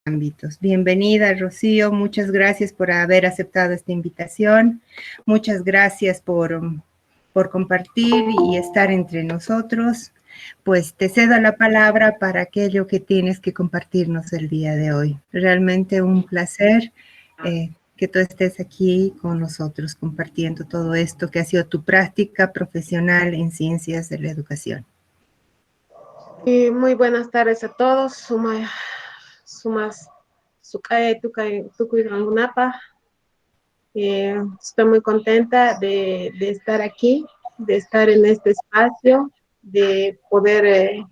ámbitos. Bienvenida, Rocío. Muchas gracias por haber aceptado esta invitación. Muchas gracias por compartir y estar entre nosotros. Pues te cedo la palabra para aquello que tienes que compartirnos el día de hoy. Realmente un placer que tú estés aquí con nosotros compartiendo todo esto que ha sido tu práctica profesional en ciencias de la educación. Muy buenas tardes a todos. Estoy muy contenta de estar aquí, de estar en este espacio, de poder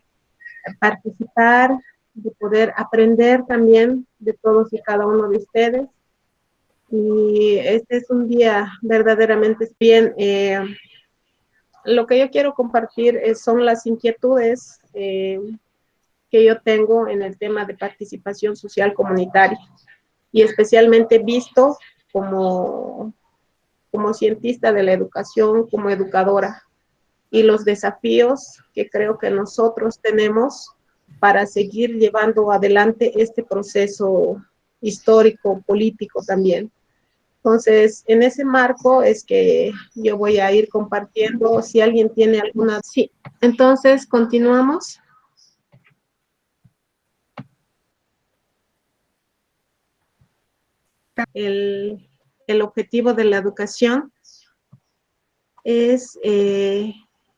participar, de poder aprender también de todos y cada uno de ustedes. Y este es un día verdaderamente bien. Lo que yo quiero compartir son las inquietudes que yo tengo en el tema de participación social comunitaria y especialmente visto como cientista de la educación, como educadora, y los desafíos que creo que nosotros tenemos para seguir llevando adelante este proceso histórico, político también. Entonces, en ese marco es que yo voy a ir compartiendo, si alguien tiene alguna... Sí, entonces continuamos. El objetivo de la educación es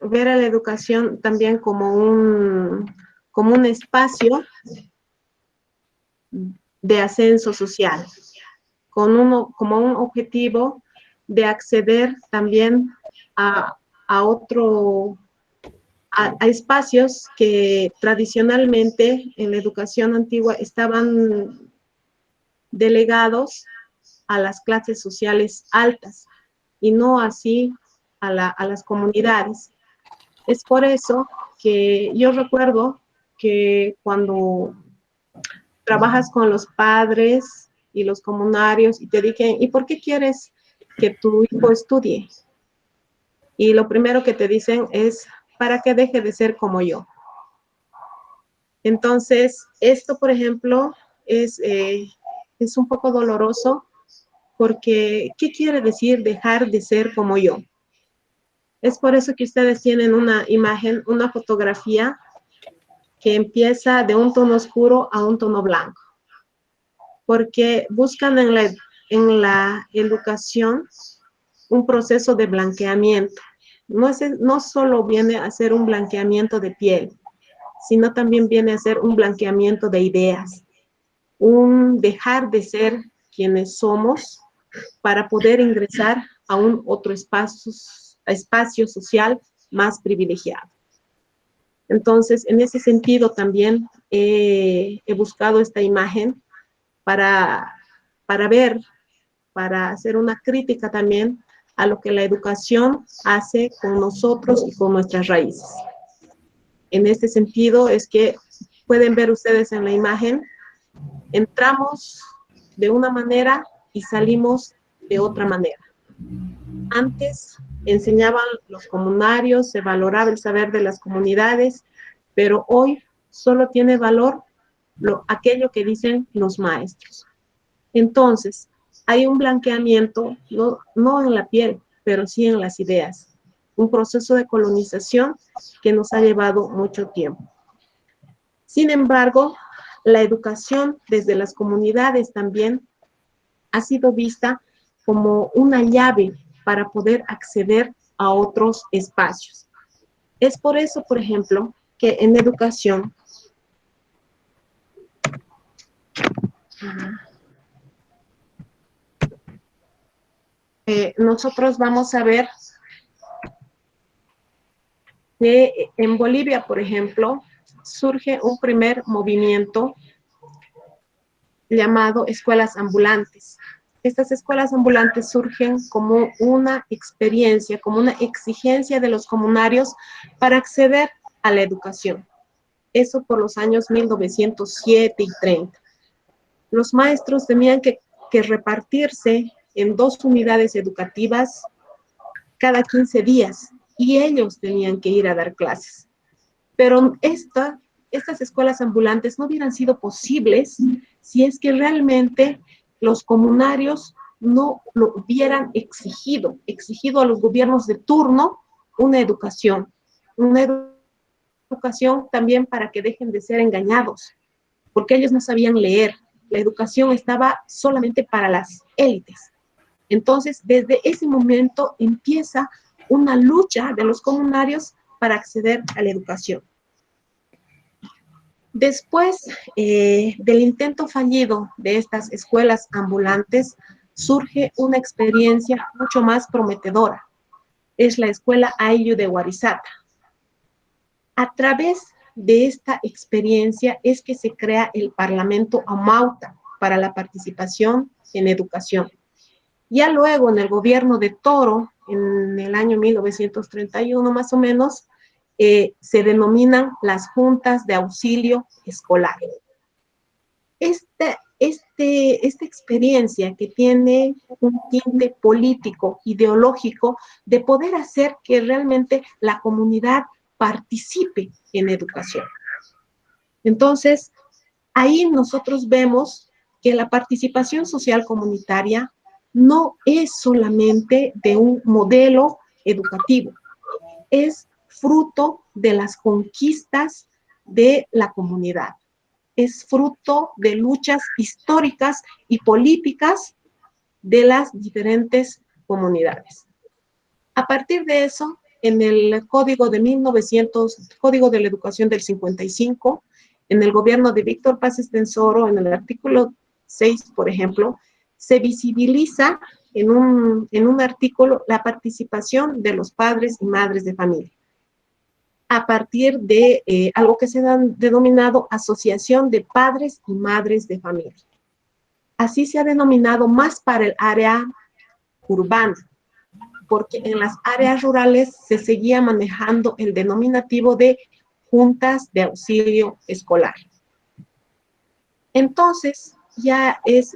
ver a la educación también como un espacio de ascenso social, como un objetivo de acceder también a espacios que tradicionalmente en la educación antigua estaban delegados a las clases sociales altas y no así a las comunidades. Es por eso que yo recuerdo que cuando trabajas con los padres y los comunarios y te dicen, ¿y por qué quieres que tu hijo estudie? Y lo primero que te dicen es, para que deje de ser como yo. Entonces, esto, por ejemplo, es un poco doloroso porque, ¿qué quiere decir dejar de ser como yo? Es por eso que ustedes tienen una imagen, una fotografía que empieza de un tono oscuro a un tono blanco, porque buscan en la educación un proceso de blanqueamiento. No solo viene a ser un blanqueamiento de piel, sino también viene a ser un blanqueamiento de ideas, un dejar de ser quienes somos para poder ingresar a un otro espacio social más privilegiado. Entonces, en ese sentido también he buscado esta imagen para ver, para hacer una crítica también a lo que la educación hace con nosotros y con nuestras raíces. En este sentido es que pueden ver ustedes en la imagen, entramos de una manera y salimos de otra manera. Antes enseñaban los comunarios, se valoraba el saber de las comunidades, pero hoy solo tiene valor aquello que dicen los maestros. Entonces, hay un blanqueamiento, no en la piel, pero sí en las ideas. Un proceso de colonización que nos ha llevado mucho tiempo. Sin embargo, la educación desde las comunidades también ha sido vista como una llave para poder acceder a otros espacios. Es por eso, por ejemplo, que en educación nosotros vamos a ver que en Bolivia, por ejemplo, surge un primer movimiento llamado escuelas ambulantes. Estas escuelas ambulantes surgen como una experiencia, como una exigencia de los comunarios para acceder a la educación. Eso por los años 1907 y 30. Los maestros tenían que repartirse en 2 unidades educativas cada 15 días y ellos tenían que ir a dar clases. Pero esta estas escuelas ambulantes no hubieran sido posibles si es que realmente los comunarios no lo hubieran exigido a los gobiernos de turno una educación también para que dejen de ser engañados, porque ellos no sabían leer. La educación estaba solamente para las élites. Entonces, desde ese momento empieza una lucha de los comunarios para acceder a la educación. Después del intento fallido de estas escuelas ambulantes, surge una experiencia mucho más prometedora. Es la escuela Ayllu de Warisata. A través de esta experiencia es que se crea el Parlamento Amauta para la participación en educación. Ya luego, en el gobierno de Toro, en el año 1931 más o menos, se denominan las juntas de auxilio escolar. Esta experiencia que tiene un tinte político, ideológico, de poder hacer que realmente la comunidad participe en educación. Entonces, ahí nosotros vemos que la participación social comunitaria no es solamente de un modelo educativo, es fruto de las conquistas de la comunidad, es fruto de luchas históricas y políticas de las diferentes comunidades. A partir de eso, en el Código de 1900, Código de la Educación del 55, en el gobierno de Víctor Paz Estenssoro, en el artículo 6, por ejemplo, se visibiliza en un artículo la participación de los padres y madres de familia, a partir de algo que se ha denominado Asociación de Padres y Madres de Familia. Así se ha denominado más para el área urbana, porque en las áreas rurales se seguía manejando el denominativo de juntas de auxilio escolar. Entonces, ya es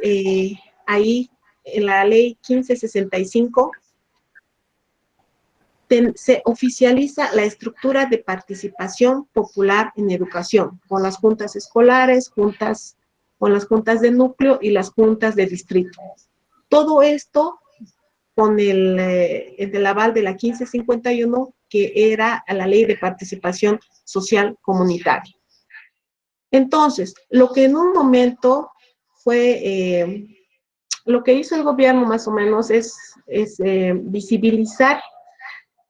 ahí, en la ley 1565, se oficializa la estructura de participación popular en educación, con las juntas escolares, con las juntas de núcleo y las juntas de distrito. Todo esto con el aval de la 1551, que era la ley de participación social comunitaria. Entonces, lo que en un momento fue, lo que hizo el gobierno más o menos es visibilizar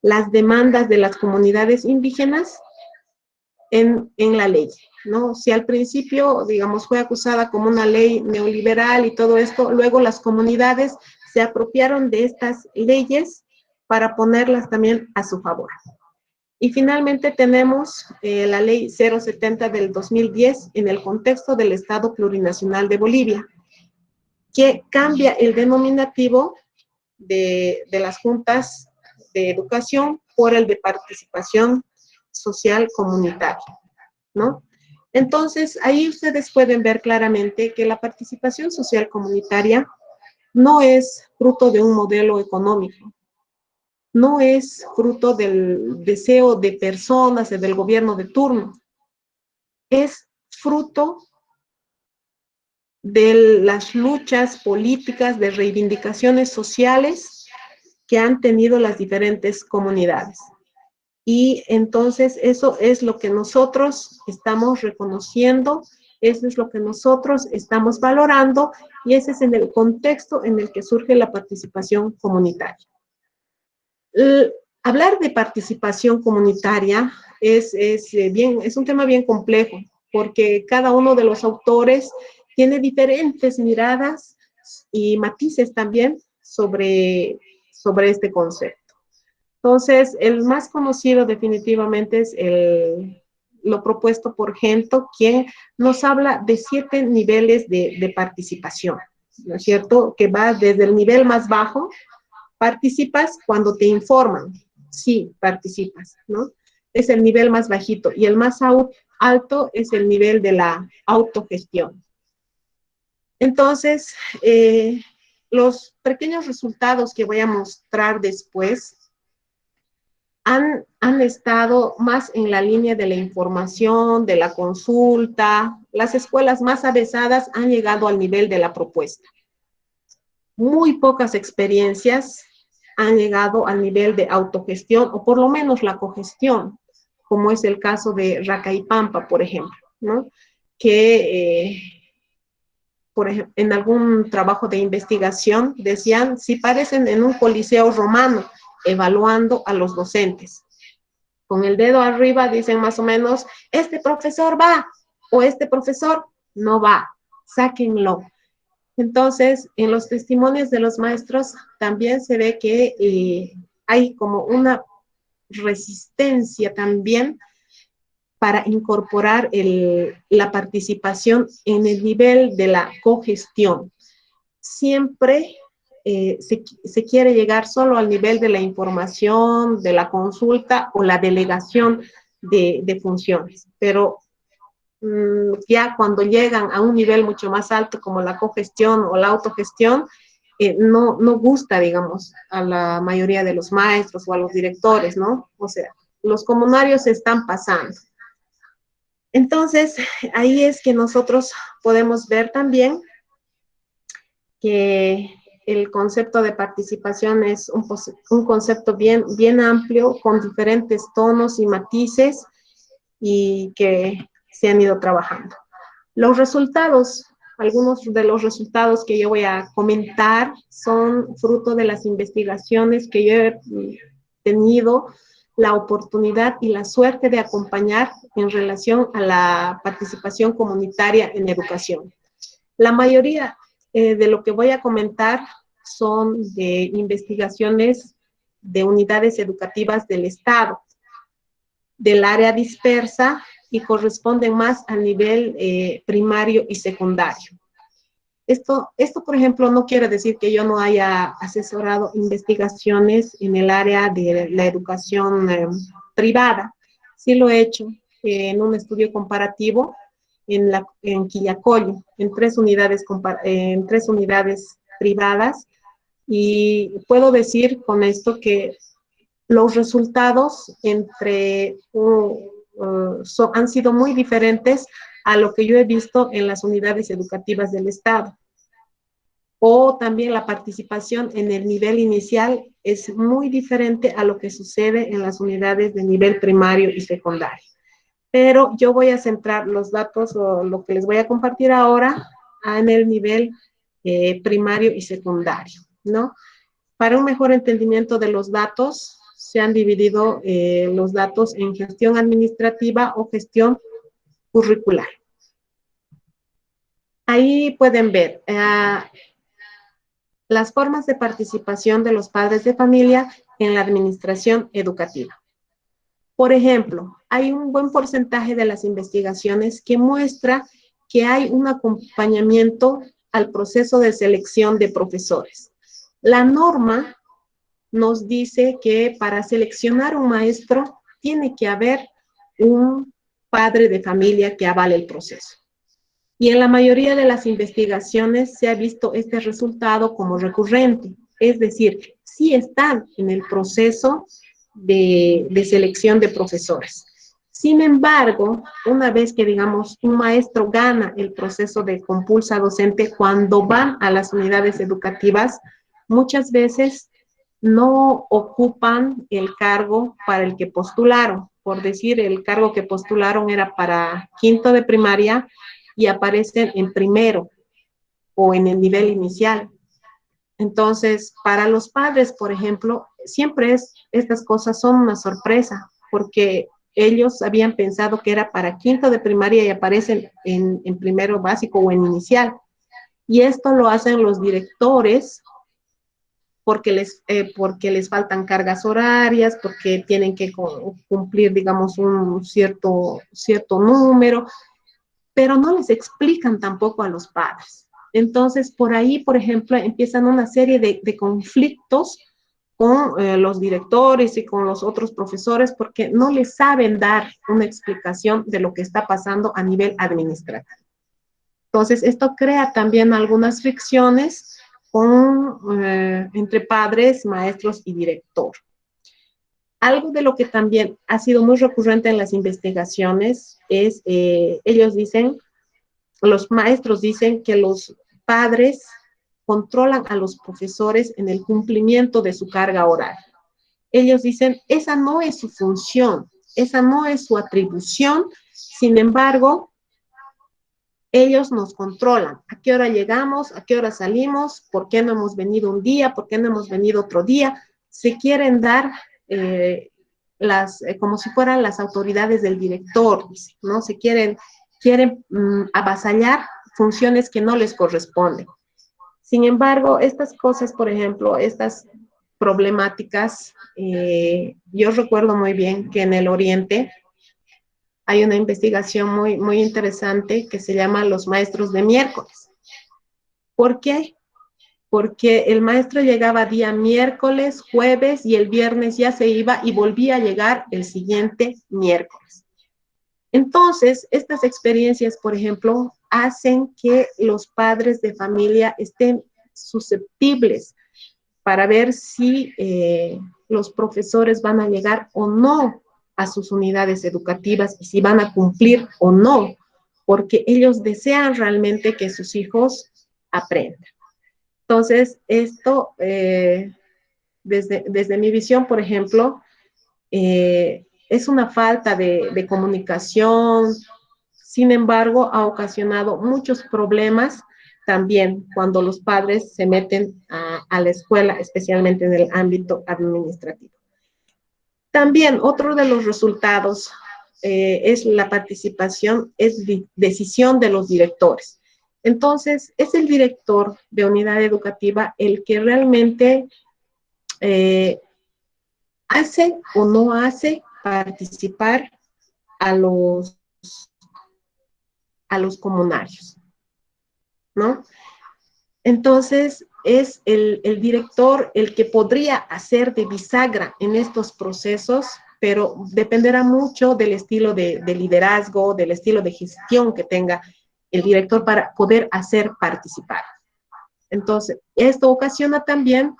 las demandas de las comunidades indígenas en la ley, ¿no? Si al principio, digamos, fue acusada como una ley neoliberal y todo esto, luego las comunidades se apropiaron de estas leyes para ponerlas también a su favor. Y finalmente tenemos la ley 070 del 2010 en el contexto del Estado Plurinacional de Bolivia, que cambia el denominativo de las juntas de educación por el de participación social comunitaria, ¿no? Entonces, ahí ustedes pueden ver claramente que la participación social comunitaria no es fruto de un modelo económico, no es fruto del deseo de personas y del gobierno de turno, es fruto de las luchas políticas, de reivindicaciones sociales que han tenido las diferentes comunidades. Y entonces eso es lo que nosotros estamos reconociendo, eso es lo que nosotros estamos valorando, y ese es en el contexto en el que surge la participación comunitaria. Hablar de participación comunitaria es un tema bien complejo, porque cada uno de los autores tiene diferentes miradas y matices también sobre este concepto. Entonces, el más conocido definitivamente es lo propuesto por Gento, quien nos habla de 7 niveles de participación, ¿no es cierto? Que va desde el nivel más bajo, participas cuando te informan, sí, participas, ¿no? Es el nivel más bajito, y el más alto es el nivel de la autogestión. Entonces, los pequeños resultados que voy a mostrar después han estado más en la línea de la información, de la consulta. Las escuelas más avesadas han llegado al nivel de la propuesta. Muy pocas experiencias han llegado al nivel de autogestión o por lo menos la cogestión, como es el caso de Racaipampa, por ejemplo, ¿no? Que por ejemplo, en algún trabajo de investigación decían, si parecen en un coliseo romano, evaluando a los docentes. Con el dedo arriba dicen más o menos, este profesor va o este profesor no va, sáquenlo. Entonces, en los testimonios de los maestros también se ve que hay como una resistencia también para incorporar la participación en el nivel de la cogestión. Siempre se quiere llegar solo al nivel de la información, de la consulta o la delegación de funciones, pero ya cuando llegan a un nivel mucho más alto como la cogestión o la autogestión, no gusta, digamos, a la mayoría de los maestros o a los directores, ¿no? O sea, los comunarios se están pasando. Entonces, ahí es que nosotros podemos ver también que el concepto de participación es un concepto bien amplio, con diferentes tonos y matices, y que se han ido trabajando. Los resultados, algunos de los resultados que yo voy a comentar son fruto de las investigaciones que yo he tenido la oportunidad y la suerte de acompañar en relación a la participación comunitaria en educación. La mayoría de lo que voy a comentar son de investigaciones de unidades educativas del Estado, del área dispersa, y corresponden más al nivel primario y secundario. Esto, por ejemplo, no quiere decir que yo no haya asesorado investigaciones en el área de la educación privada. Sí lo he hecho en un estudio comparativo en Quillacollo, en tres unidades privadas, y puedo decir con esto que los resultados han sido muy diferentes a lo que yo he visto en las unidades educativas del Estado. O también la participación en el nivel inicial es muy diferente a lo que sucede en las unidades de nivel primario y secundario. Pero yo voy a centrar los datos o lo que les voy a compartir ahora en el nivel primario y secundario, ¿no? Para un mejor entendimiento de los datos, se han dividido los datos en gestión administrativa o gestión curricular. Ahí pueden ver las formas de participación de los padres de familia en la administración educativa. Por ejemplo, hay un buen porcentaje de las investigaciones que muestra que hay un acompañamiento al proceso de selección de profesores. La norma nos dice que para seleccionar un maestro tiene que haber un padre de familia que avale el proceso. Y en la mayoría de las investigaciones se ha visto este resultado como recurrente, es decir, sí están en el proceso de selección de profesores. Sin embargo, una vez que, digamos, un maestro gana el proceso de compulsa docente, cuando van a las unidades educativas, muchas veces no ocupan el cargo para el que postularon. Por decir, el cargo que postularon era para quinto de primaria y aparecen en primero o en el nivel inicial. Entonces, para los padres, por ejemplo, siempre estas cosas son una sorpresa, porque ellos habían pensado que era para quinto de primaria y aparecen en primero básico o en inicial. Y esto lo hacen los directores porque les faltan cargas horarias, porque tienen que cumplir, digamos, un cierto número, pero no les explican tampoco a los padres. Entonces, por ahí, por ejemplo, empiezan una serie de conflictos con los directores y con los otros profesores, porque no les saben dar una explicación de lo que está pasando a nivel administrativo. Entonces, esto crea también algunas fricciones entre padres, maestros y director. Algo de lo que también ha sido muy recurrente en las investigaciones es, los maestros dicen que los padres controlan a los profesores en el cumplimiento de su carga horaria. Ellos dicen, esa no es su función, esa no es su atribución, sin embargo, ellos nos controlan. ¿A qué hora llegamos? ¿A qué hora salimos? ¿Por qué no hemos venido un día? ¿Por qué no hemos venido otro día? Se quieren dar como si fueran las autoridades del director, ¿no? Quieren avasallar funciones que no les corresponden. Sin embargo, estas cosas, por ejemplo, estas problemáticas, yo recuerdo muy bien que en el Oriente hay una investigación muy, muy interesante que se llama Los Maestros de Miércoles. ¿Por qué? Porque el maestro llegaba día miércoles, jueves y el viernes ya se iba y volvía a llegar el siguiente miércoles. Entonces, estas experiencias, por ejemplo, hacen que los padres de familia estén susceptibles para ver si los profesores van a llegar o no a sus unidades educativas y si van a cumplir o no, porque ellos desean realmente que sus hijos aprendan. Entonces, esto, desde mi visión, por ejemplo, es una falta de comunicación. Sin embargo, ha ocasionado muchos problemas también cuando los padres se meten a la escuela, especialmente en el ámbito administrativo. También otro de los resultados es la participación, es decisión de los directores. Entonces, es el director de unidad educativa el que realmente hace o no hace participar a los comunarios, ¿no? Entonces, es el director el que podría hacer de bisagra en estos procesos, pero dependerá mucho del estilo de liderazgo, del estilo de gestión que tenga el director para poder hacer participar. Entonces, esto ocasiona también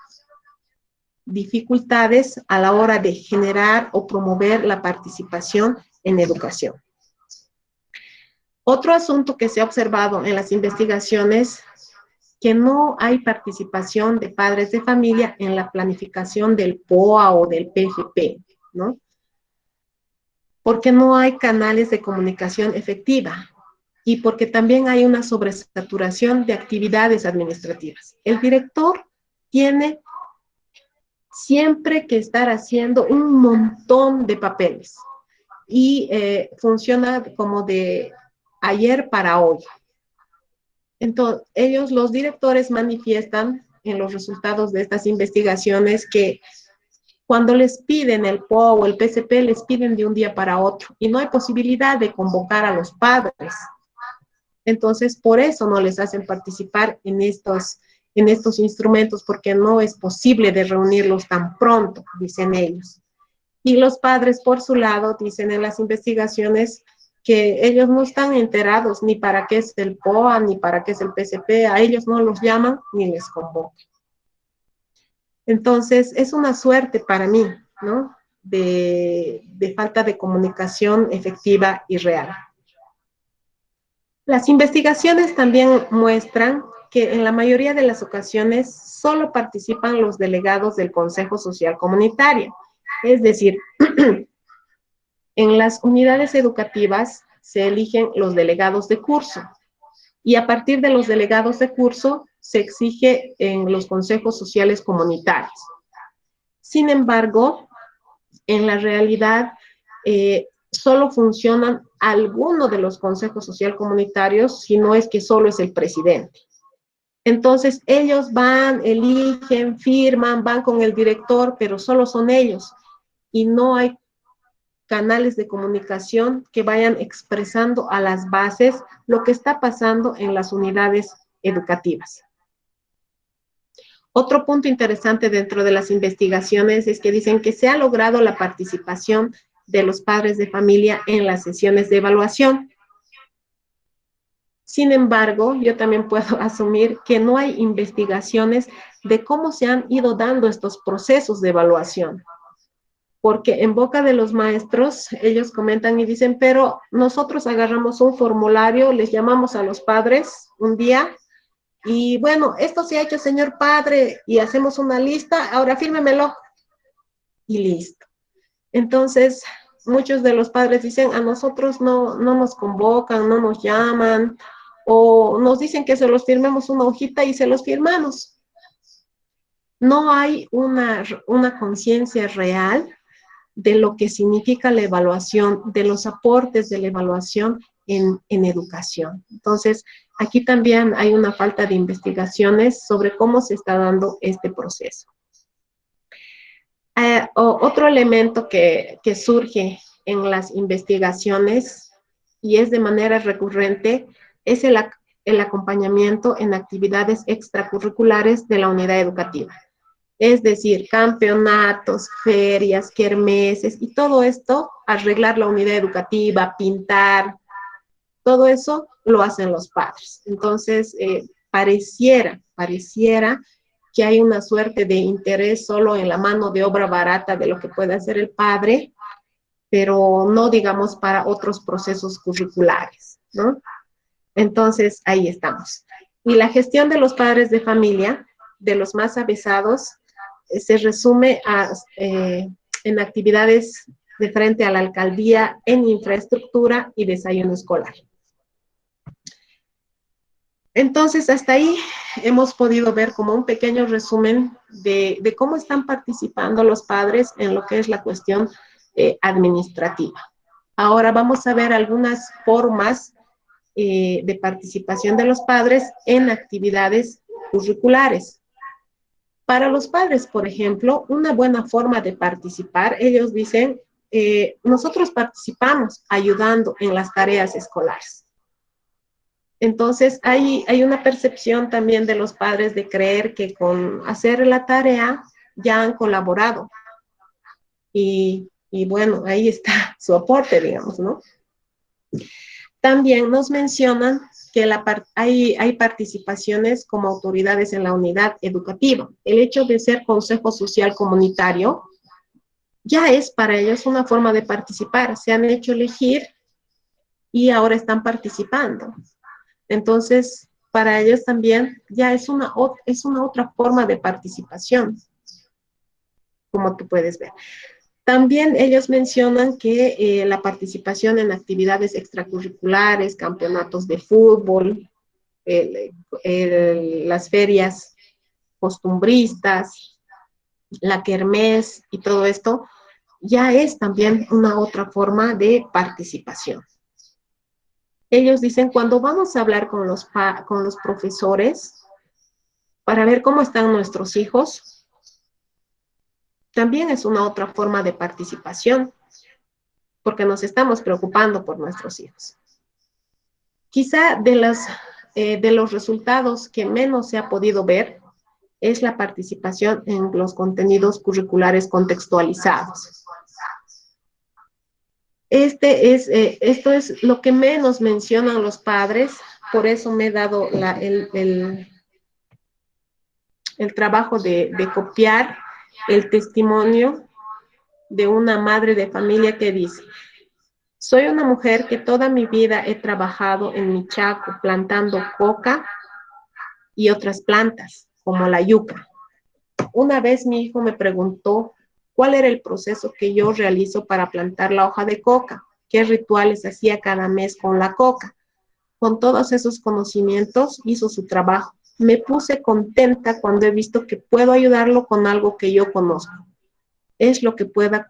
dificultades a la hora de generar o promover la participación en educación. Otro asunto que se ha observado en las investigaciones, que no hay participación de padres de familia en la planificación del POA o del PFP, ¿no? Porque no hay canales de comunicación efectiva y porque también hay una sobresaturación de actividades administrativas. El director tiene siempre que estar haciendo un montón de papeles y funciona como de ayer para hoy. Entonces, los directores manifiestan en los resultados de estas investigaciones que cuando les piden el PO o el PCP, les piden de un día para otro y no hay posibilidad de convocar a los padres. Entonces, por eso no les hacen participar en estos instrumentos, porque no es posible de reunirlos tan pronto, dicen ellos. Y los padres, por su lado, dicen en las investigaciones que ellos no están enterados ni para qué es el POA, ni para qué es el PCP, a ellos no los llaman ni les convocan. Entonces, es una suerte para mí, ¿no? De falta de comunicación efectiva y real. Las investigaciones también muestran que en la mayoría de las ocasiones solo participan los delegados del Consejo Social Comunitario. Es decir, en las unidades educativas se eligen los delegados de curso y a partir de los delegados de curso se exige en los consejos sociales comunitarios. Sin embargo, en la realidad, solo funcionan algunos de los consejos social comunitarios, si no es que solo es el presidente. Entonces, ellos van, eligen, firman, van con el director, pero solo son ellos y no hay canales de comunicación que vayan expresando a las bases lo que está pasando en las unidades educativas. Otro punto interesante dentro de las investigaciones es que dicen que se ha logrado la participación de los padres de familia en las sesiones de evaluación. Sin embargo, yo también puedo asumir que no hay investigaciones de cómo se han ido dando estos procesos de evaluación. porque en boca de los maestros, ellos comentan y dicen, pero nosotros agarramos un formulario, les llamamos a los padres un día, y bueno, esto se ha hecho, señor padre, y hacemos una lista, ahora fírmemelo, y listo. Entonces, muchos de los padres dicen, a nosotros no nos convocan, no nos llaman, o nos dicen que se los firmemos una hojita y se los firmamos. No hay una conciencia real de lo que significa la evaluación, de los aportes de la evaluación en educación. Entonces, aquí también hay una falta de investigaciones sobre cómo se está dando este proceso. Otro elemento que surge en las investigaciones y es de manera recurrente es el acompañamiento en actividades extracurriculares de la unidad educativa. Es decir, campeonatos, ferias, kermeses y todo esto, arreglar la unidad educativa, pintar, todo eso lo hacen los padres. Entonces, pareciera que hay una suerte de interés solo en la mano de obra barata de lo que puede hacer el padre, pero no, digamos, para otros procesos curriculares, ¿no? Entonces, ahí estamos. Y la gestión de los padres de familia, de los más avesados, se resume en actividades de frente a la alcaldía en infraestructura y desayuno escolar. Entonces, hasta ahí hemos podido ver como un pequeño resumen de cómo están participando los padres en lo que es la cuestión administrativa. Ahora vamos a ver algunas formas de participación de los padres en actividades curriculares. Para los padres, por ejemplo, una buena forma de participar, ellos dicen, nosotros participamos ayudando en las tareas escolares. Entonces, hay una percepción también de los padres de creer que con hacer la tarea ya han colaborado. Y bueno, ahí está su aporte, digamos, ¿no? También nos mencionan que hay participaciones como autoridades en la unidad educativa. El hecho de ser consejo social comunitario ya es para ellos una forma de participar. Se han hecho elegir y ahora están participando. Entonces, para ellos también ya es una otra forma de participación, como tú puedes ver. También ellos mencionan que la participación en actividades extracurriculares, campeonatos de fútbol, las ferias costumbristas, la kermés y todo esto, ya es también una otra forma de participación. Ellos dicen, cuando vamos a hablar con los profesores para ver cómo están nuestros hijos, también es una otra forma de participación, porque nos estamos preocupando por nuestros hijos. Quizá de los resultados que menos se ha podido ver es la participación en los contenidos curriculares contextualizados. Esto es lo que menos mencionan los padres, por eso me he dado el trabajo de copiar el testimonio de una madre de familia que dice, soy una mujer que toda mi vida he trabajado en mi chaco plantando coca y otras plantas, como la yuca. Una vez mi hijo me preguntó cuál era el proceso que yo realizo para plantar la hoja de coca, qué rituales hacía cada mes con la coca. Con todos esos conocimientos hizo su trabajo. Me puse contenta cuando he visto que puedo ayudarlo con algo que yo conozco. Es lo que puedo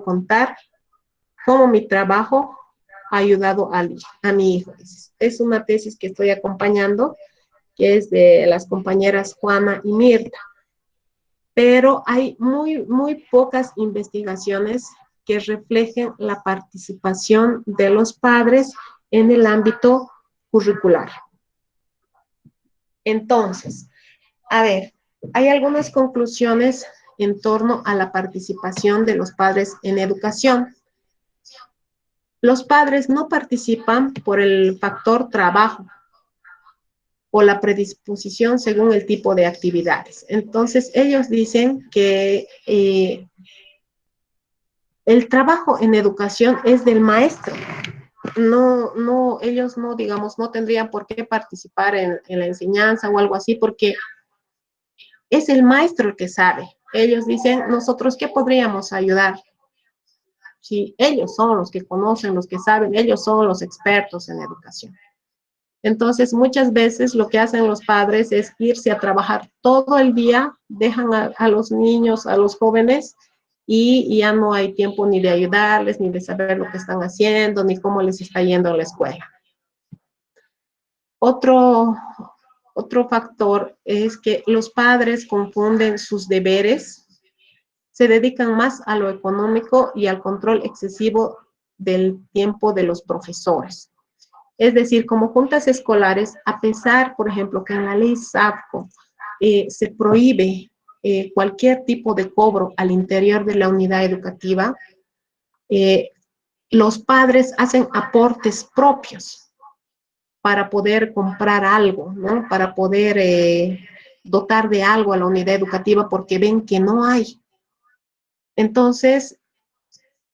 contar, cómo mi trabajo ha ayudado a mi hijo. Es una tesis que estoy acompañando, que es de las compañeras Juana y Mirta. Pero hay muy pocas investigaciones que reflejen la participación de los padres en el ámbito curricular. Entonces, a ver, hay algunas conclusiones en torno a la participación de los padres en educación. Los padres no participan por el factor trabajo o la predisposición según el tipo de actividades. Entonces, ellos dicen que El trabajo en educación es del maestro. No, ellos no, digamos, no tendrían por qué participar en la enseñanza o algo así, porque es el maestro el que sabe. Ellos dicen, nosotros, ¿qué podríamos ayudar? Si ellos son los que conocen, los que saben, ellos son los expertos en educación. Entonces, muchas veces lo que hacen los padres es irse a trabajar todo el día, dejan a los niños, a los jóvenes, y ya no hay tiempo ni de ayudarles, ni de saber lo que están haciendo, ni cómo les está yendo en la escuela. Otro, otro factor es que los padres confunden sus deberes, se dedican más a lo económico y al control excesivo del tiempo de los profesores. Es decir, como juntas escolares, a pesar, por ejemplo, que en la ley SAFCO se prohíbe cualquier tipo de cobro al interior de la unidad educativa, eh, los padres hacen aportes propios para poder comprar algo, ¿no? Para poder dotar de algo a la unidad educativa porque ven que no hay. Entonces,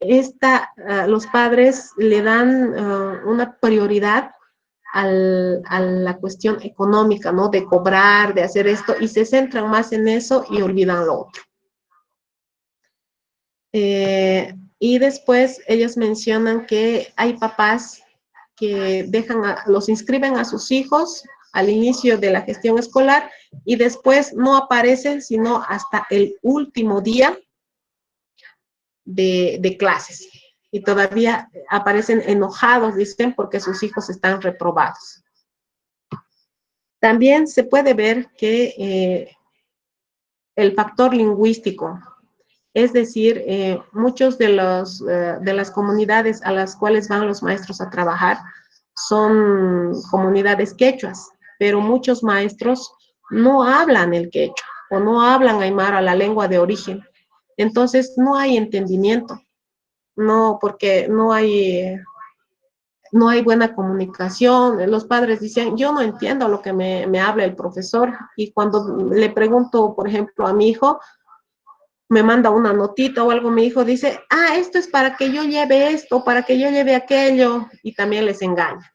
los padres le dan una prioridad a la cuestión económica, ¿no? De cobrar, de hacer esto, y se centran más en eso y olvidan lo otro. Y después ellos mencionan que hay papás que los inscriben a sus hijos al inicio de la gestión escolar y después no aparecen sino hasta el último día de clases. Y todavía aparecen enojados, dicen, porque sus hijos están reprobados. También se puede ver que el factor lingüístico, es decir, muchos de las comunidades a las cuales van los maestros a trabajar son comunidades quechuas, pero muchos maestros no hablan el quechua o no hablan aymara, la lengua de origen. Entonces no hay entendimiento, no, porque no hay buena comunicación. Los padres dicen, yo no entiendo lo que me habla el profesor, y cuando le pregunto, por ejemplo, a mi hijo, me manda una notita o algo, mi hijo dice, esto es para que yo lleve esto, para que yo lleve aquello, y también les engaña,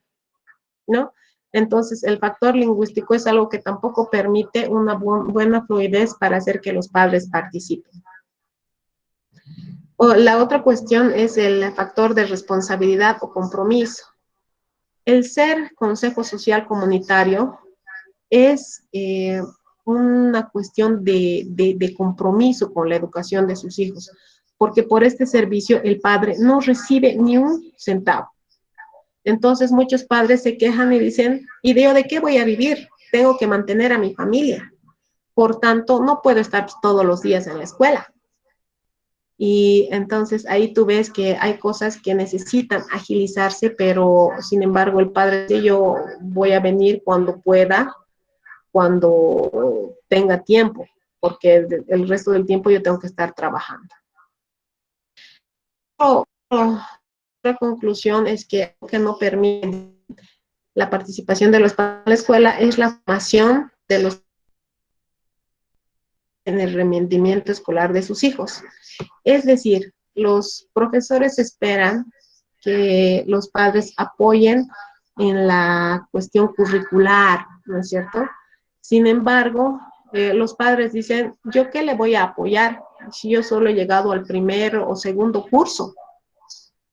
¿no? Entonces, el factor lingüístico es algo que tampoco permite una buena fluidez para hacer que los padres participen. La otra cuestión es el factor de responsabilidad o compromiso. El ser consejo social comunitario es una cuestión de compromiso con la educación de sus hijos, porque por este servicio el padre no recibe ni un centavo. Entonces muchos padres se quejan y dicen, ¿y de qué voy a vivir? Tengo que mantener a mi familia. Por tanto, no puedo estar todos los días en la escuela. Y entonces ahí tú ves que hay cosas que necesitan agilizarse, pero sin embargo el padre dice, yo voy a venir cuando pueda, cuando tenga tiempo, porque el resto del tiempo yo tengo que estar trabajando. Otra conclusión es que no permite la participación de los padres en la escuela es la formación de los en el rendimiento escolar de sus hijos. Es decir, los profesores esperan que los padres apoyen en la cuestión curricular, ¿no es cierto? Sin embargo, los padres dicen, ¿yo qué le voy a apoyar si yo solo he llegado al primer o segundo curso?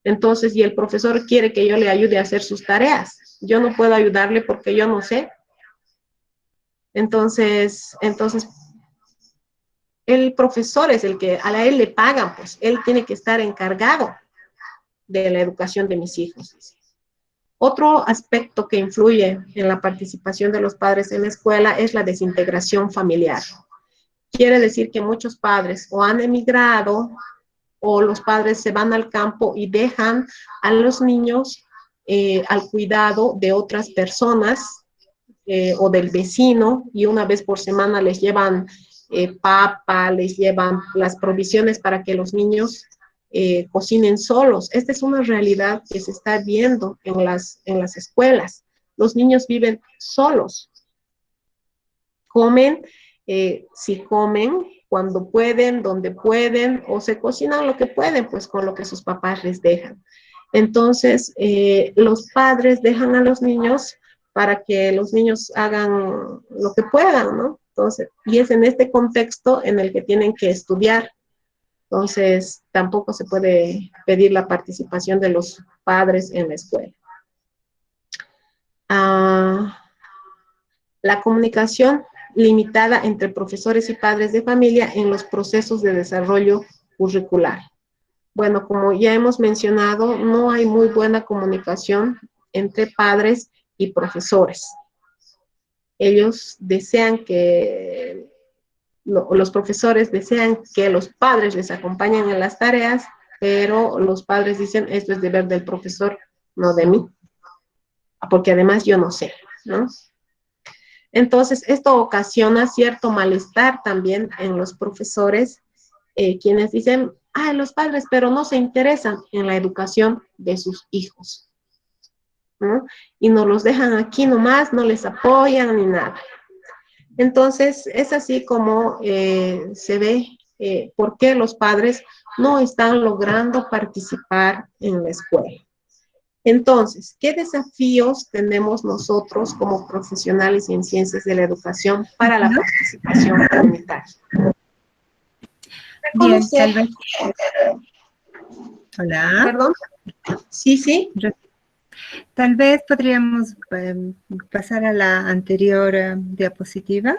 Entonces, y el profesor quiere que yo le ayude a hacer sus tareas. Yo no puedo ayudarle porque yo no sé. Entonces, el profesor es el que a él le pagan, pues él tiene que estar encargado de la educación de mis hijos. Otro aspecto que influye en la participación de los padres en la escuela es la desintegración familiar. Quiere decir que muchos padres o han emigrado o los padres se van al campo y dejan a los niños al cuidado de otras personas o del vecino, y una vez por semana les llevan papa, les llevan las provisiones para que los niños cocinen solos. Esta es una realidad que se está viendo en las escuelas. Los niños viven solos, comen si comen, cuando pueden, donde pueden, o se cocinan lo que pueden, pues con lo que sus papás les dejan. Entonces, los padres dejan a los niños para que los niños hagan lo que puedan, ¿no? Entonces, y es en este contexto en el que tienen que estudiar. Entonces, tampoco se puede pedir la participación de los padres en la escuela. La comunicación limitada entre profesores y padres de familia en los procesos de desarrollo curricular. Bueno, como ya hemos mencionado, no hay muy buena comunicación entre padres y profesores. Ellos desean que, los profesores desean que los padres les acompañen en las tareas, pero los padres dicen, esto es deber del profesor, no de mí, porque además yo no sé, ¿no? Entonces, esto ocasiona cierto malestar también en los profesores, quienes dicen, ay, los padres, pero no se interesan en la educación de sus hijos, ¿no? Y nos los dejan aquí nomás, no les apoyan ni nada. Entonces, es así como se ve por qué los padres no están logrando participar en la escuela. Entonces, ¿qué desafíos tenemos nosotros como profesionales en ciencias de la educación para la participación comunitaria? Bien, Reconocer, tal vez. Hola. perdón, sí. Tal vez podríamos pasar a la anterior diapositiva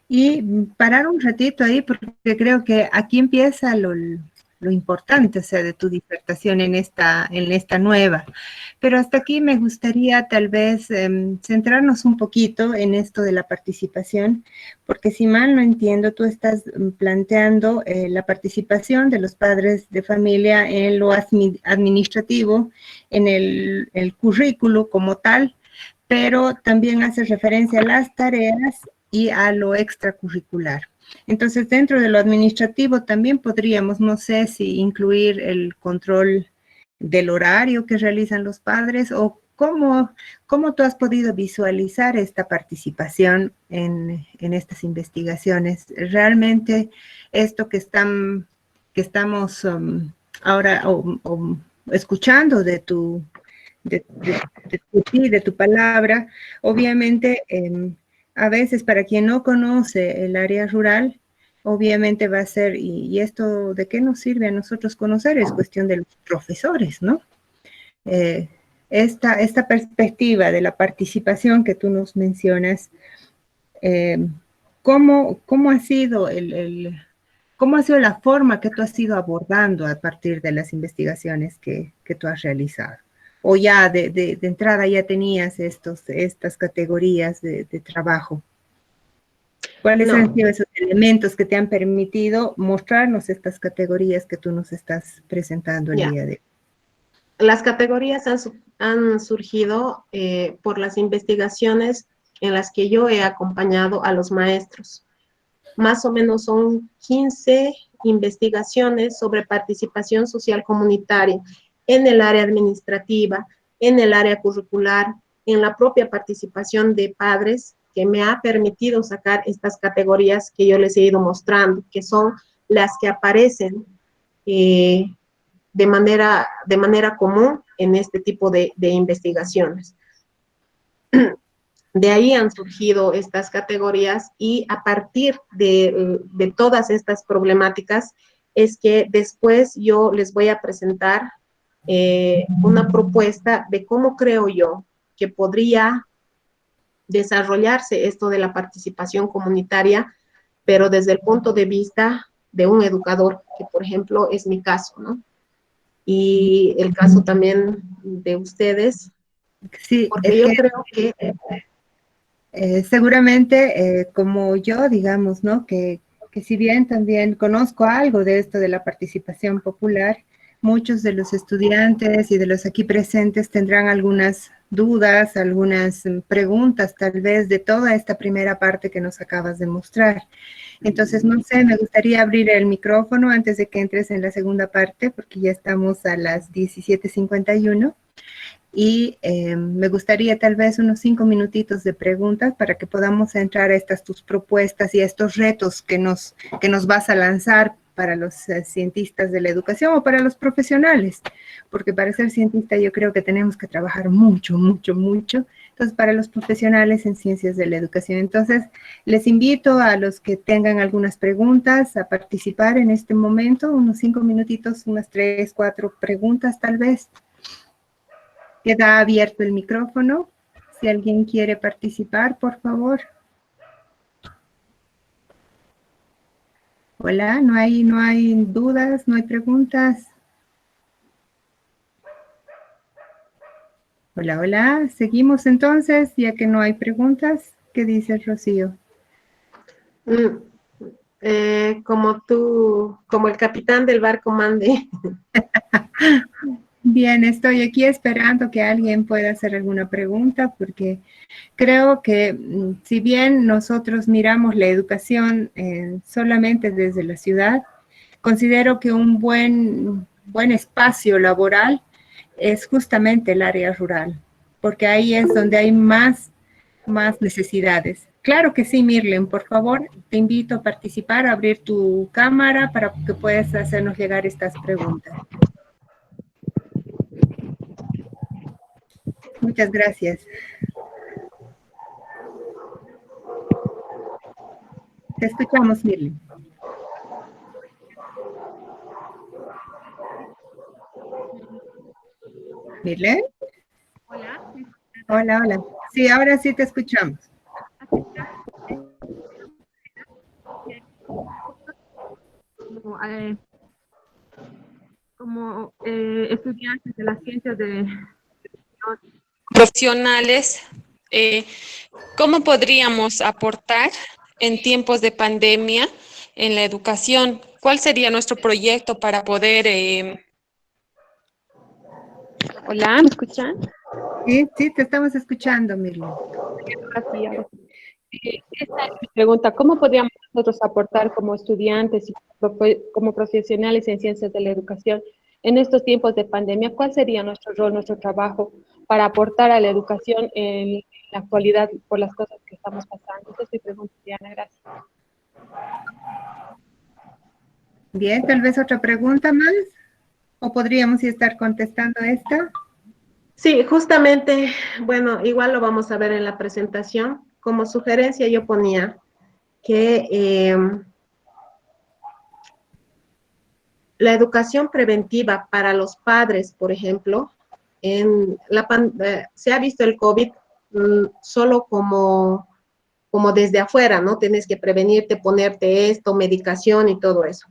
y parar un ratito ahí porque creo que aquí empieza lo importante, o sea, de tu disertación en esta nueva. Pero hasta aquí me gustaría tal vez centrarnos un poquito en esto de la participación, porque si mal no entiendo, tú estás planteando la participación de los padres de familia en lo administrativo, en el currículo como tal, pero también hace referencia a las tareas y a lo extracurricular. Entonces, dentro de lo administrativo también podríamos, no sé si incluir el control del horario que realizan los padres o cómo tú has podido visualizar esta participación en estas investigaciones. Realmente esto que estamos ahora escuchando de tu palabra, obviamente, a veces para quien no conoce el área rural, obviamente va a ser, y esto de qué nos sirve a nosotros conocer, es cuestión de los profesores, ¿no? Esta perspectiva de la participación que tú nos mencionas, ¿cómo ha sido cómo ha sido la forma que tú has ido abordando a partir de las investigaciones que tú has realizado? ¿O ya de entrada ya tenías estas categorías de trabajo? ¿Cuáles han sido esos elementos que te han permitido mostrarnos estas categorías que tú nos estás presentando el día de hoy? Las categorías han surgido por las investigaciones en las que yo he acompañado a los maestros. Más o menos son 15 investigaciones sobre participación social comunitaria en el área administrativa, en el área curricular, en la propia participación de padres, que me ha permitido sacar estas categorías que yo les he ido mostrando, que son las que aparecen de manera común en este tipo de investigaciones. De ahí han surgido estas categorías y a partir de todas estas problemáticas es que después yo les voy a presentar una propuesta de cómo creo yo que podría desarrollarse esto de la participación comunitaria, pero desde el punto de vista de un educador, que por ejemplo es mi caso, ¿no? Y el caso también de ustedes, Sí, porque yo creo que seguramente, como yo, digamos, ¿no? Que si bien también conozco algo de esto de la participación popular, muchos de los estudiantes y de los aquí presentes tendrán algunas dudas, algunas preguntas tal vez de toda esta primera parte que nos acabas de mostrar. Entonces, no sé, me gustaría abrir el micrófono antes de que entres en la segunda parte, porque ya estamos a las 17:51. Y me gustaría tal vez unos 5 minutitos de preguntas para que podamos entrar a estas tus propuestas y a estos retos que nos vas a lanzar para los cientistas de la educación o para los profesionales, porque para ser cientista yo creo que tenemos que trabajar mucho, mucho, mucho. Entonces, para los profesionales en ciencias de la educación. Entonces, les invito a los que tengan algunas preguntas a participar en este momento, unos 5 minutitos, unas 3, 4 preguntas tal vez. Queda abierto el micrófono. Si alguien quiere participar, por favor. Hola, no hay dudas, no hay preguntas. Hola, hola. Seguimos entonces, ya que no hay preguntas. ¿Qué dice Rocío? Como el capitán del barco mande. Bien, estoy aquí esperando que alguien pueda hacer alguna pregunta porque creo que si bien nosotros miramos la educación solamente desde la ciudad, considero que un buen espacio laboral es justamente el área rural, porque ahí es donde hay más necesidades. Claro que sí, Mirlen, por favor, te invito a participar, a abrir tu cámara para que puedas hacernos llegar estas preguntas. Muchas gracias. Te escuchamos, Mirlen. ¿Mirlen? Hola. Hola, hola. Sí, ahora sí te escuchamos. Como estudiantes de las ciencias de profesionales, ¿cómo podríamos aportar en tiempos de pandemia en la educación? ¿Cuál sería nuestro proyecto para poder... Hola, ¿me escuchan? Sí, sí, te estamos escuchando, Mirlen. Gracias. Esta es mi pregunta. ¿Cómo podríamos nosotros aportar como estudiantes y como profesionales en ciencias de la educación en estos tiempos de pandemia? ¿Cuál sería nuestro rol, nuestro trabajo para aportar a la educación en la actualidad por las cosas que estamos pasando? Esa es mi pregunta, Diana. Gracias. Bien, tal vez otra pregunta más. ¿O podríamos estar contestando esta? Sí, justamente, bueno, igual lo vamos a ver en la presentación. Como sugerencia yo ponía que la educación preventiva para los padres, por ejemplo, se ha visto el COVID solo como desde afuera, ¿no? Tienes que prevenirte, ponerte esto, medicación y todo eso.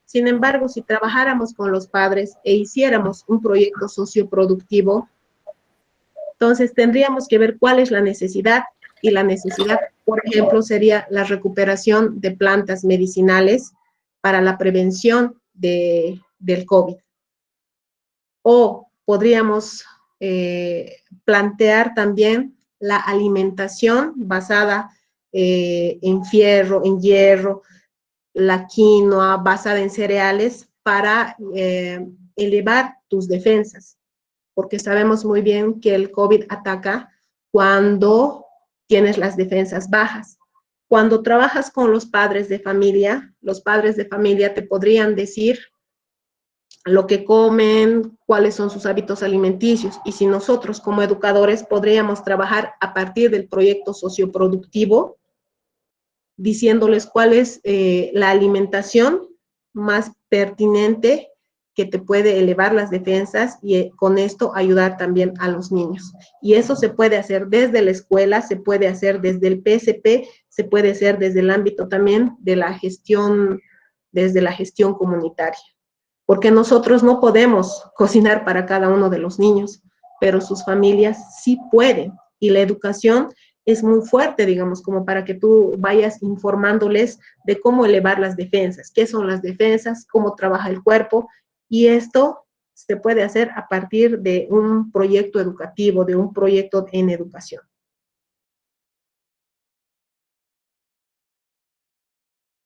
Sin embargo, si trabajáramos con los padres e hiciéramos un proyecto socioproductivo, entonces tendríamos que ver cuál es la necesidad, y la necesidad, por ejemplo, sería la recuperación de plantas medicinales para la prevención del COVID. O podríamos plantear también la alimentación basada en fierro, en hierro, la quinoa basada en cereales para elevar tus defensas, porque sabemos muy bien que el COVID ataca cuando tienes las defensas bajas. Cuando trabajas con los padres de familia te podrían decir lo que comen, cuáles son sus hábitos alimenticios, y si nosotros como educadores podríamos trabajar a partir del proyecto socioproductivo, diciéndoles cuál es la alimentación más pertinente que te puede elevar las defensas y con esto ayudar también a los niños. Y eso se puede hacer desde la escuela, se puede hacer desde el PSP, se puede hacer desde el ámbito también de la gestión, desde la gestión comunitaria. Porque nosotros no podemos cocinar para cada uno de los niños, pero sus familias sí pueden. Y la educación es muy fuerte, digamos, como para que tú vayas informándoles de cómo elevar las defensas, qué son las defensas, cómo trabaja el cuerpo, y esto se puede hacer a partir de un proyecto educativo, de un proyecto en educación.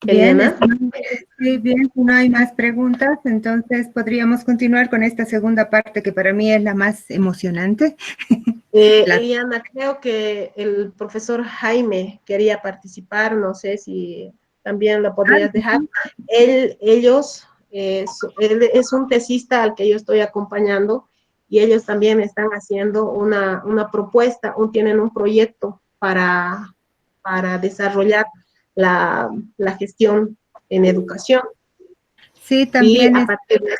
Bien, Eliana. sí, bien, si no hay más preguntas, entonces podríamos continuar con esta segunda parte que para mí es la más emocionante. La- Eliana, creo que el profesor Jaime quería participar, no sé si también lo podrías dejar. Él es un tesista al que yo estoy acompañando y ellos también están haciendo una propuesta, tienen un proyecto para desarrollar la gestión en educación. sí, Y también a es, partir de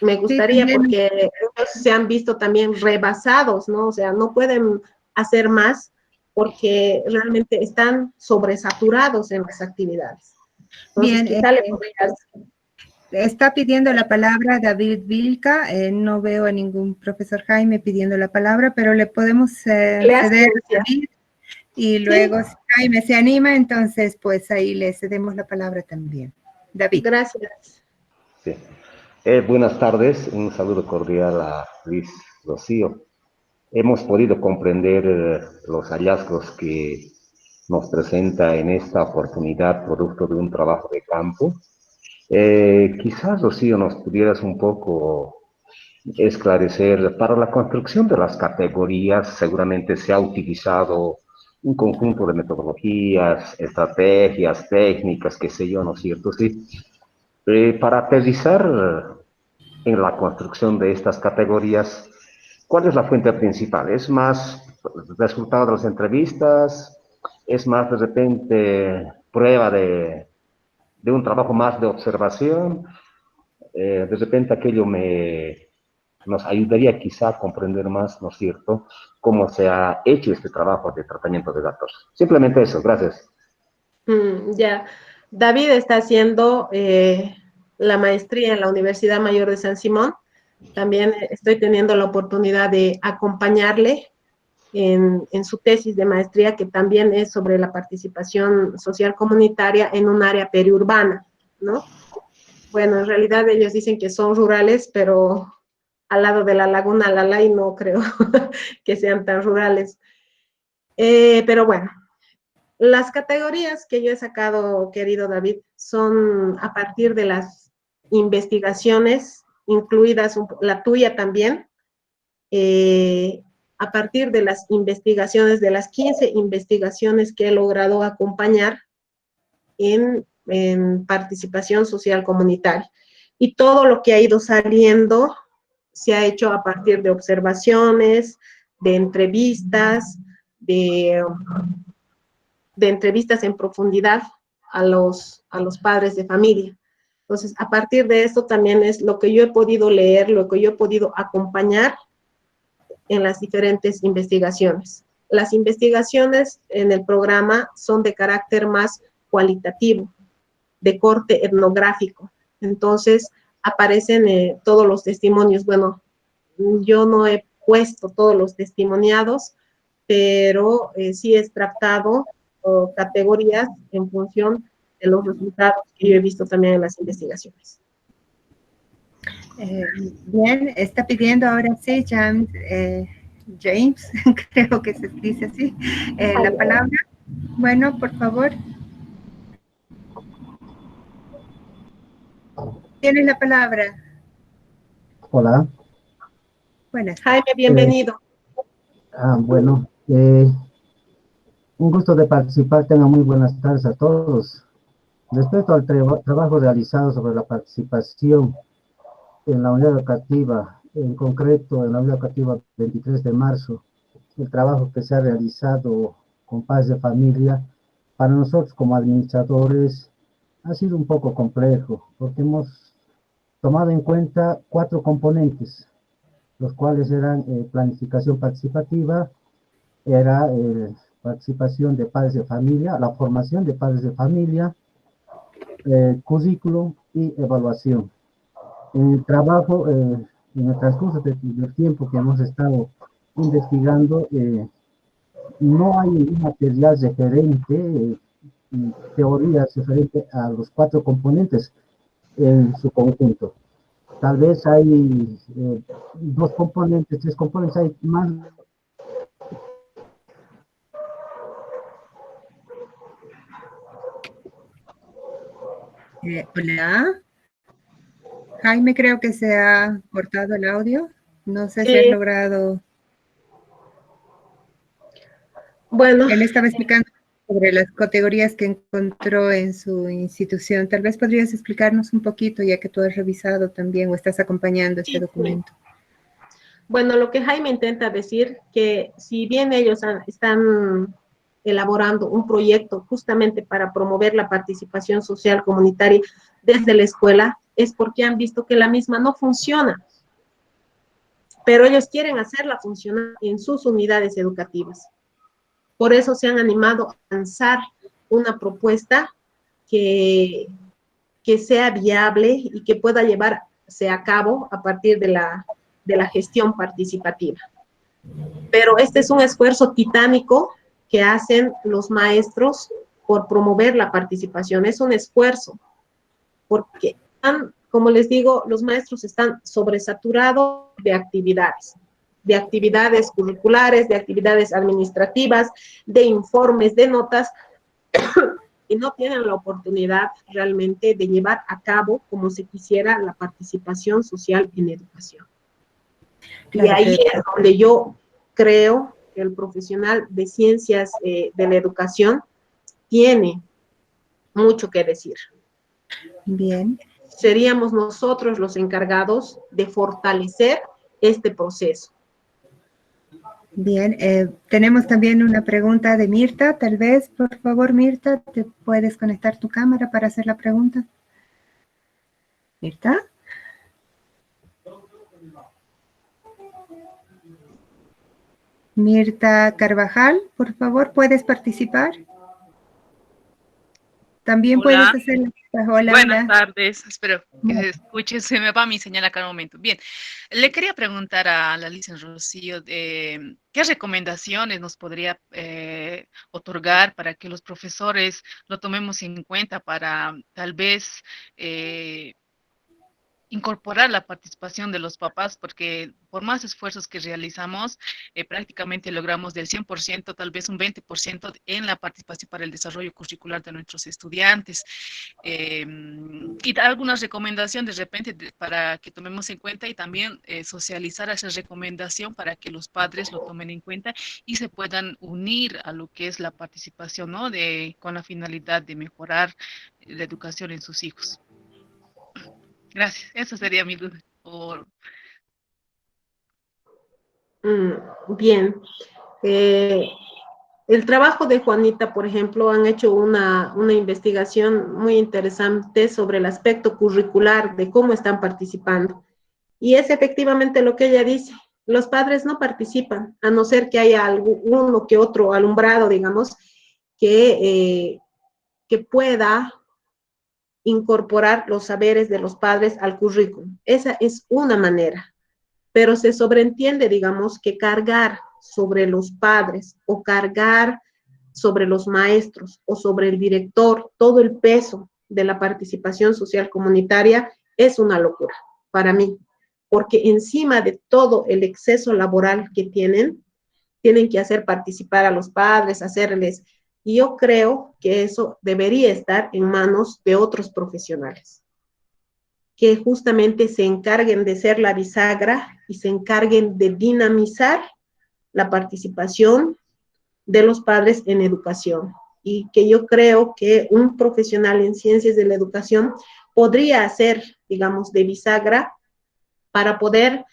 me sí, gustaría también porque ellos se han visto también rebasados, ¿no? O sea, no pueden hacer más porque realmente están sobresaturados en las actividades. Entonces, bien. quizá le podrías... Está pidiendo la palabra David Vilca. No veo a ningún profesor Jaime pidiendo la palabra, pero le podemos Le ceder a asistencia. David y Sí, luego si Jaime se anima, entonces pues ahí le cedemos la palabra también. David. gracias. Sí. Buenas tardes, un saludo cordial a Luis Rocío. Hemos podido comprender los hallazgos que nos presenta en esta oportunidad, producto de un trabajo de campo. Quizás, Rocío, nos pudieras un poco esclarecer, para la construcción de las categorías seguramente se ha utilizado un conjunto de metodologías, estrategias, técnicas, qué sé yo, ¿no es cierto? Sí. Para aterrizar en la construcción de estas categorías, ¿cuál es la fuente principal? ¿Es más resultado de las entrevistas? ¿Es más de repente prueba de un trabajo más de observación? De repente aquello nos ayudaría quizá a comprender más, ¿no es cierto?, cómo se ha hecho este trabajo de tratamiento de datos. Simplemente eso, gracias. Ya, David está haciendo la maestría en la Universidad Mayor de San Simón. También estoy teniendo la oportunidad de acompañarle en su tesis de maestría, que también es sobre la participación social comunitaria en un área periurbana, ¿no? Bueno, en realidad ellos dicen que son rurales, pero al lado de la laguna Lalay no creo que sean tan rurales. Pero bueno, las categorías que yo he sacado, querido David, son a partir de las investigaciones, incluidas la tuya también, a partir de las investigaciones, de las 15 investigaciones que he logrado acompañar en participación social comunitaria. Y todo lo que ha ido saliendo se ha hecho a partir de observaciones, de entrevistas, de entrevistas en profundidad a los padres de familia. Entonces, a partir de esto también es lo que yo he podido leer, lo que yo he podido acompañar en las diferentes investigaciones. Las investigaciones en el programa son de carácter más cualitativo, de corte etnográfico. Entonces, aparecen todos los testimonios. Bueno, yo no he puesto todos los testimoniados, pero sí he extractado categorías en función de los resultados que yo he visto también en las investigaciones. Bien, está pidiendo ahora sí, James, creo que se dice así, la palabra. Bueno, por favor. Tienes la palabra. Hola. Buenas Jaime, tardes. bienvenido. Bueno, un gusto de participar. Tengan muy buenas tardes a todos. Respecto al trabajo realizado sobre la participación en la unidad educativa, en concreto en la unidad educativa 23 de marzo, el trabajo que se ha realizado con padres de familia, para nosotros como administradores ha sido un poco complejo, porque hemos tomado en cuenta 4 componentes, los cuales eran planificación participativa, era participación de padres de familia, la formación de padres de familia, currículum y evaluación. En el trabajo, en el transcurso del tiempo que hemos estado investigando, no hay un material referente, teorías referentes a los 4 componentes en su conjunto. Tal vez hay 2 componentes, 3 componentes, hay más. Hola. Jaime, creo que se ha cortado el audio. No sé si has Eh, logrado. bueno, Él estaba explicando sobre las categorías que encontró en su institución. Tal vez podrías explicarnos un poquito, ya que tú has revisado también o estás acompañando este sí, sí. documento. Bueno, lo que Jaime intenta decir que si bien ellos están elaborando un proyecto justamente para promover la participación social comunitaria desde la escuela, es porque han visto que la misma no funciona, pero ellos quieren hacerla funcionar en sus unidades educativas. Por eso se han animado a lanzar una propuesta que, que sea viable y que pueda llevarse a cabo a partir de la gestión participativa. Pero este es un esfuerzo titánico que hacen los maestros por promover la participación. Es un esfuerzo, porque como les digo, los maestros están sobresaturados de actividades curriculares, de actividades administrativas, de informes, de notas, y no tienen la oportunidad realmente de llevar a cabo como se quisiera la participación social en educación. Y Claro, ahí pero es donde yo creo que el profesional de ciencias de la educación tiene mucho que decir. bien. Seríamos nosotros los encargados de fortalecer este proceso. Bien, tenemos también una pregunta de Mirta. Tal vez, por favor, Mirta, ¿te puedes conectar tu cámara para hacer la pregunta? Mirta. Mirta Carvajal, por favor, ¿puedes participar? También puedes Hola, hacer. Hola, buenas hola. tardes. Espero que se escuche. Se me va mi señal a cada momento. Bien, le quería preguntar a la licenciada Rocío, ¿qué recomendaciones nos podría otorgar para que los profesores lo tomemos en cuenta para tal vez incorporar la participación de los papás, porque por más esfuerzos que realizamos, prácticamente logramos del 100%, tal vez un 20% en la participación para el desarrollo curricular de nuestros estudiantes? Y dar algunas recomendaciones de repente para que tomemos en cuenta y también socializar esa recomendación para que los padres lo tomen en cuenta y se puedan unir a lo que es la participación, ¿no? Con la finalidad de mejorar la educación en sus hijos. Gracias, esa sería mi duda. Bien. Eh, el trabajo de Juanita, por ejemplo, han hecho una investigación muy interesante sobre el aspecto curricular de cómo están participando. Y es efectivamente lo que ella dice. Los padres no participan, a no ser que haya uno que otro alumbrado, digamos, que, que pueda incorporar los saberes de los padres al currículum. Esa es una manera, pero se sobreentiende, digamos, que cargar sobre los padres o cargar sobre los maestros o sobre el director todo el peso de la participación social comunitaria es una locura para mí, porque encima de todo el exceso laboral que tienen que hacer participar a los padres, hacerles, y yo creo que eso debería estar en manos de otros profesionales, que justamente se encarguen de ser la bisagra y se encarguen de dinamizar la participación de los padres en educación. Y que yo creo que un profesional en ciencias de la educación podría hacer, digamos, de bisagra para poder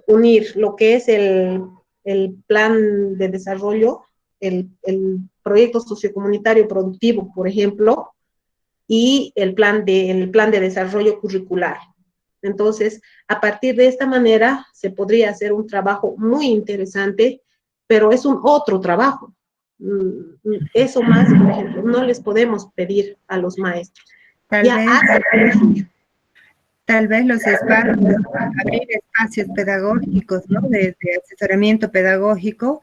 unir lo que es el plan de desarrollo, el proyecto sociocomunitario productivo, por ejemplo, y el plan de desarrollo curricular. Entonces, a partir de esta manera, se podría hacer un trabajo muy interesante, pero es un otro trabajo. Eso más, por ejemplo, no les podemos pedir a los maestros. Tal Ya vez, hacen lo suyo. tal vez los espacios, abrir espacios pedagógicos, ¿no? De asesoramiento pedagógico,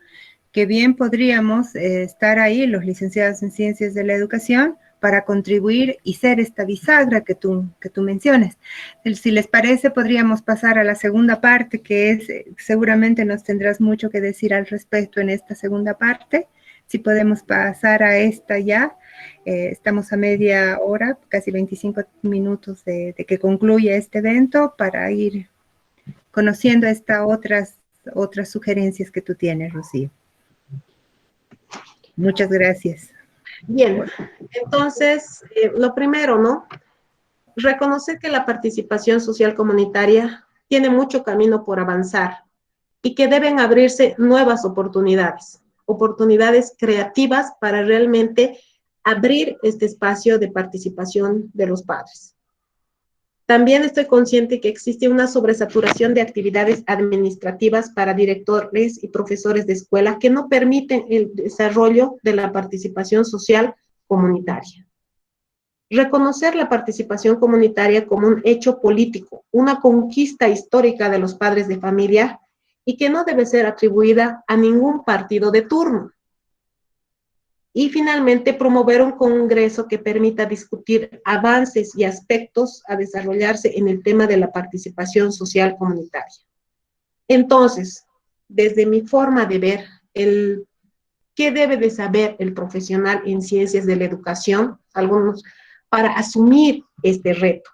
que bien podríamos estar ahí, los licenciados en Ciencias de la Educación, para contribuir y ser esta bisagra que tú mencionas. Si les parece, podríamos pasar a la segunda parte, que es, seguramente nos tendrás mucho que decir al respecto en esta segunda parte, si podemos pasar a esta ya. Estamos a media hora, casi 25 minutos de que concluya este evento para ir conociendo estas otras sugerencias que tú tienes, Rocío. Muchas gracias. Bien, entonces, lo primero, ¿no? Reconocer que la participación social comunitaria tiene mucho camino por avanzar y que deben abrirse nuevas oportunidades, oportunidades creativas para realmente abrir este espacio de participación de los padres. También estoy consciente que existe una sobresaturación de actividades administrativas para directores y profesores de escuela que no permiten el desarrollo de la participación social comunitaria. Reconocer la participación comunitaria como un hecho político, una conquista histórica de los padres de familia y que no debe ser atribuida a ningún partido de turno. Y finalmente, promover un congreso que permita discutir avances y aspectos a desarrollarse en el tema de la participación social comunitaria. Entonces, desde mi forma de ver, ¿qué debe de saber el profesional en ciencias de la educación? Algunos, para asumir este reto,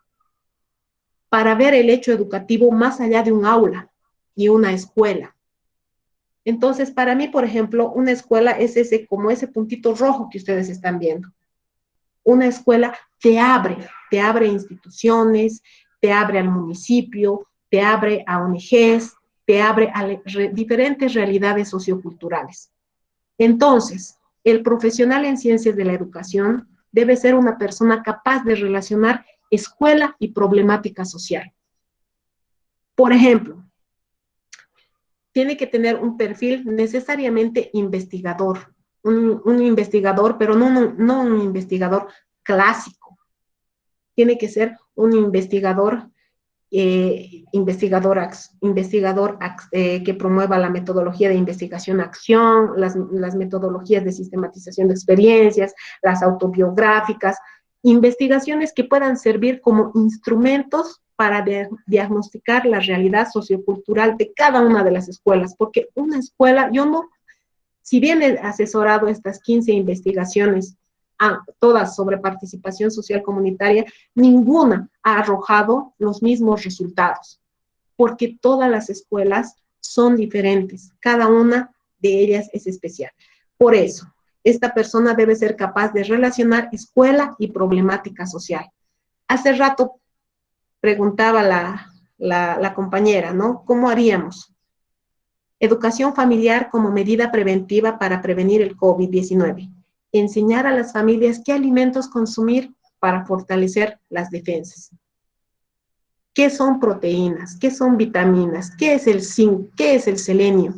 para ver el hecho educativo más allá de un aula y una escuela. Entonces, para mí, por ejemplo, una escuela es como ese puntito rojo que ustedes están viendo. Una escuela te abre instituciones, te abre al municipio, te abre a ONGs, te abre a diferentes realidades socioculturales. Entonces, el profesional en ciencias de la educación debe ser una persona capaz de relacionar escuela y problemática social. Por ejemplo, tiene que tener un perfil necesariamente investigador, un investigador, pero no un investigador clásico. Tiene que ser un investigador que promueva la metodología de investigación-acción, las metodologías de sistematización de experiencias, las autobiográficas, investigaciones que puedan servir como instrumentos para diagnosticar la realidad sociocultural de cada una de las escuelas, porque una escuela, si bien he asesorado estas 15 investigaciones, todas sobre participación social comunitaria, ninguna ha arrojado los mismos resultados, porque todas las escuelas son diferentes, cada una de ellas es especial. Por eso, esta persona debe ser capaz de relacionar escuela y problemática social. Hace rato preguntaba la compañera, ¿no? ¿Cómo haríamos? Educación familiar como medida preventiva para prevenir el COVID-19. Enseñar a las familias qué alimentos consumir para fortalecer las defensas. ¿Qué son proteínas? ¿Qué son vitaminas? ¿Qué es el zinc? ¿Qué es el selenio?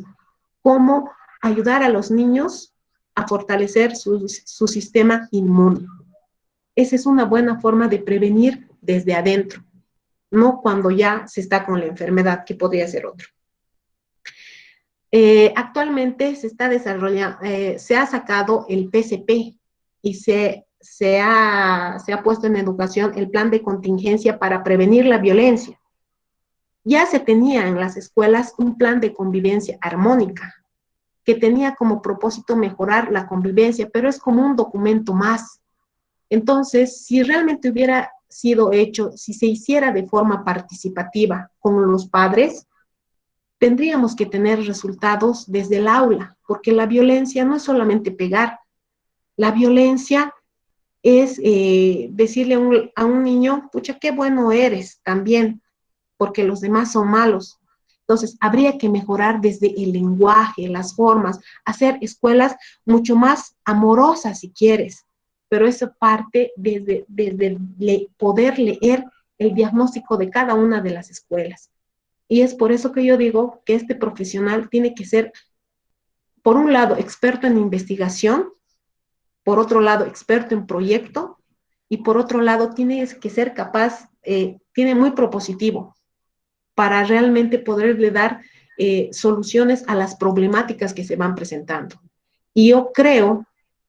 ¿Cómo ayudar a los niños a fortalecer su sistema inmune? Esa es una buena forma de prevenir desde adentro, no cuando ya se está con la enfermedad, que podría ser otro. Actualmente se está desarrollando, se ha sacado el PCP y se ha puesto en educación el plan de contingencia para prevenir la violencia. Ya se tenía en las escuelas un plan de convivencia armónica que tenía como propósito mejorar la convivencia, pero es como un documento más. Entonces, si realmente hubiera sido hecho, si se hiciera de forma participativa con los padres, tendríamos que tener resultados desde el aula, porque la violencia no es solamente pegar, la violencia es decirle a un niño, pucha, qué bueno eres también, porque los demás son malos. Entonces, habría que mejorar desde el lenguaje, las formas, hacer escuelas mucho más amorosas si quieres, pero eso parte desde poder leer el diagnóstico de cada una de las escuelas. Y es por eso que yo digo que este profesional tiene que ser, por un lado, experto en investigación, por otro lado, experto en proyecto, y por otro lado, tiene que ser capaz, tiene muy propositivo, para realmente poderle dar soluciones a las problemáticas que se van presentando. Y yo creo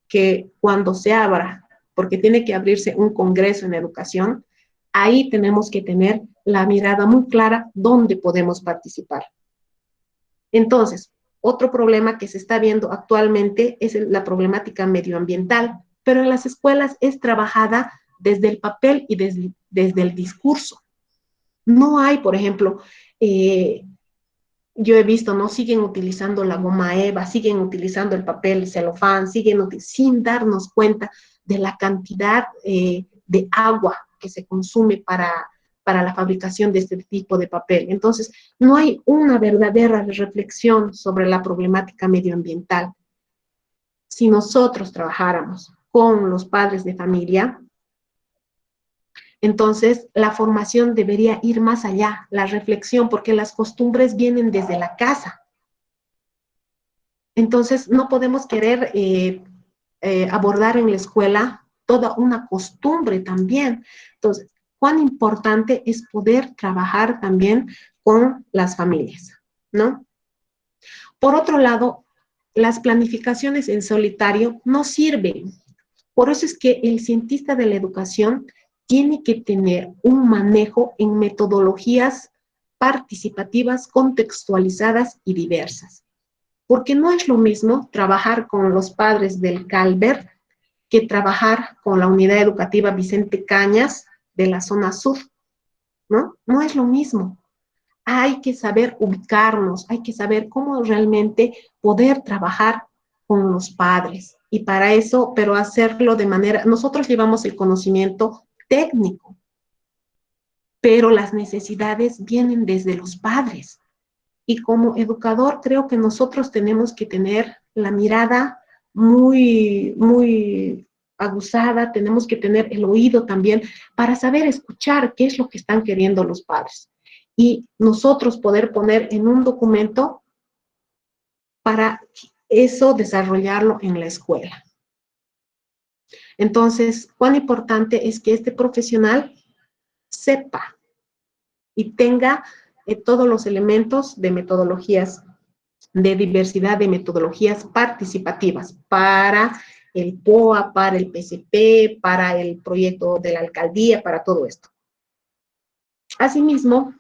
que cuando se abra, porque tiene que abrirse un congreso en educación, ahí tenemos que tener la mirada muy clara dónde podemos participar. Entonces, otro problema que se está viendo actualmente es la problemática medioambiental, pero en las escuelas es trabajada desde el papel y desde el discurso. No hay, por ejemplo, yo he visto, ¿no? Siguen utilizando la goma eva, siguen utilizando el papel celofán, sin darnos cuenta de la cantidad de agua que se consume para la fabricación de este tipo de papel. Entonces, no hay una verdadera reflexión sobre la problemática medioambiental. Si nosotros trabajáramos con los padres de familia, entonces la formación debería ir más allá, la reflexión, porque las costumbres vienen desde la casa. Entonces, no podemos querer abordar en la escuela toda una costumbre también. Entonces, cuán importante es poder trabajar también con las familias, ¿no? Por otro lado, las planificaciones en solitario no sirven. Por eso es que el cientista de la educación tiene que tener un manejo en metodologías participativas, contextualizadas y diversas. Porque no es lo mismo trabajar con los padres del Calver que trabajar con la unidad educativa Vicente Cañas de la zona sur, ¿no? No es lo mismo. Hay que saber ubicarnos, hay que saber cómo realmente poder trabajar con los padres. Y para eso, pero hacerlo de manera, nosotros llevamos el conocimiento técnico, pero las necesidades vienen desde los padres. Y como educador creo que nosotros tenemos que tener la mirada muy aguzada, tenemos que tener el oído también para saber escuchar qué es lo que están queriendo los padres. Y nosotros poder poner en un documento para eso desarrollarlo en la escuela. Entonces, cuán importante es que este profesional sepa y tenga todos los elementos de metodologías, de diversidad de metodologías participativas para el POA, para el PCP, para el proyecto de la alcaldía, para todo esto. Asimismo,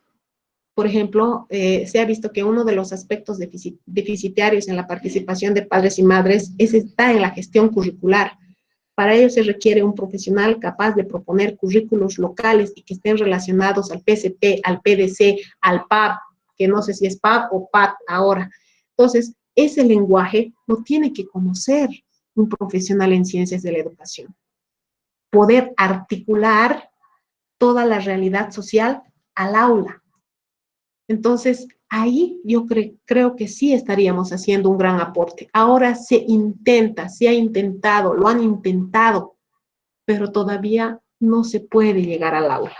por ejemplo, se ha visto que uno de los aspectos deficitarios en la participación de padres y madres está en la gestión curricular. Para ello se requiere un profesional capaz de proponer currículos locales y que estén relacionados al PCP, al PDC, al PAP, que no sé si es PAP o PAT ahora. Entonces, ese lenguaje lo tiene que conocer un profesional en ciencias de la educación. Poder articular toda la realidad social al aula. Entonces, ahí yo creo que sí estaríamos haciendo un gran aporte. Ahora se ha intentado, lo han intentado, pero todavía no se puede llegar al aula,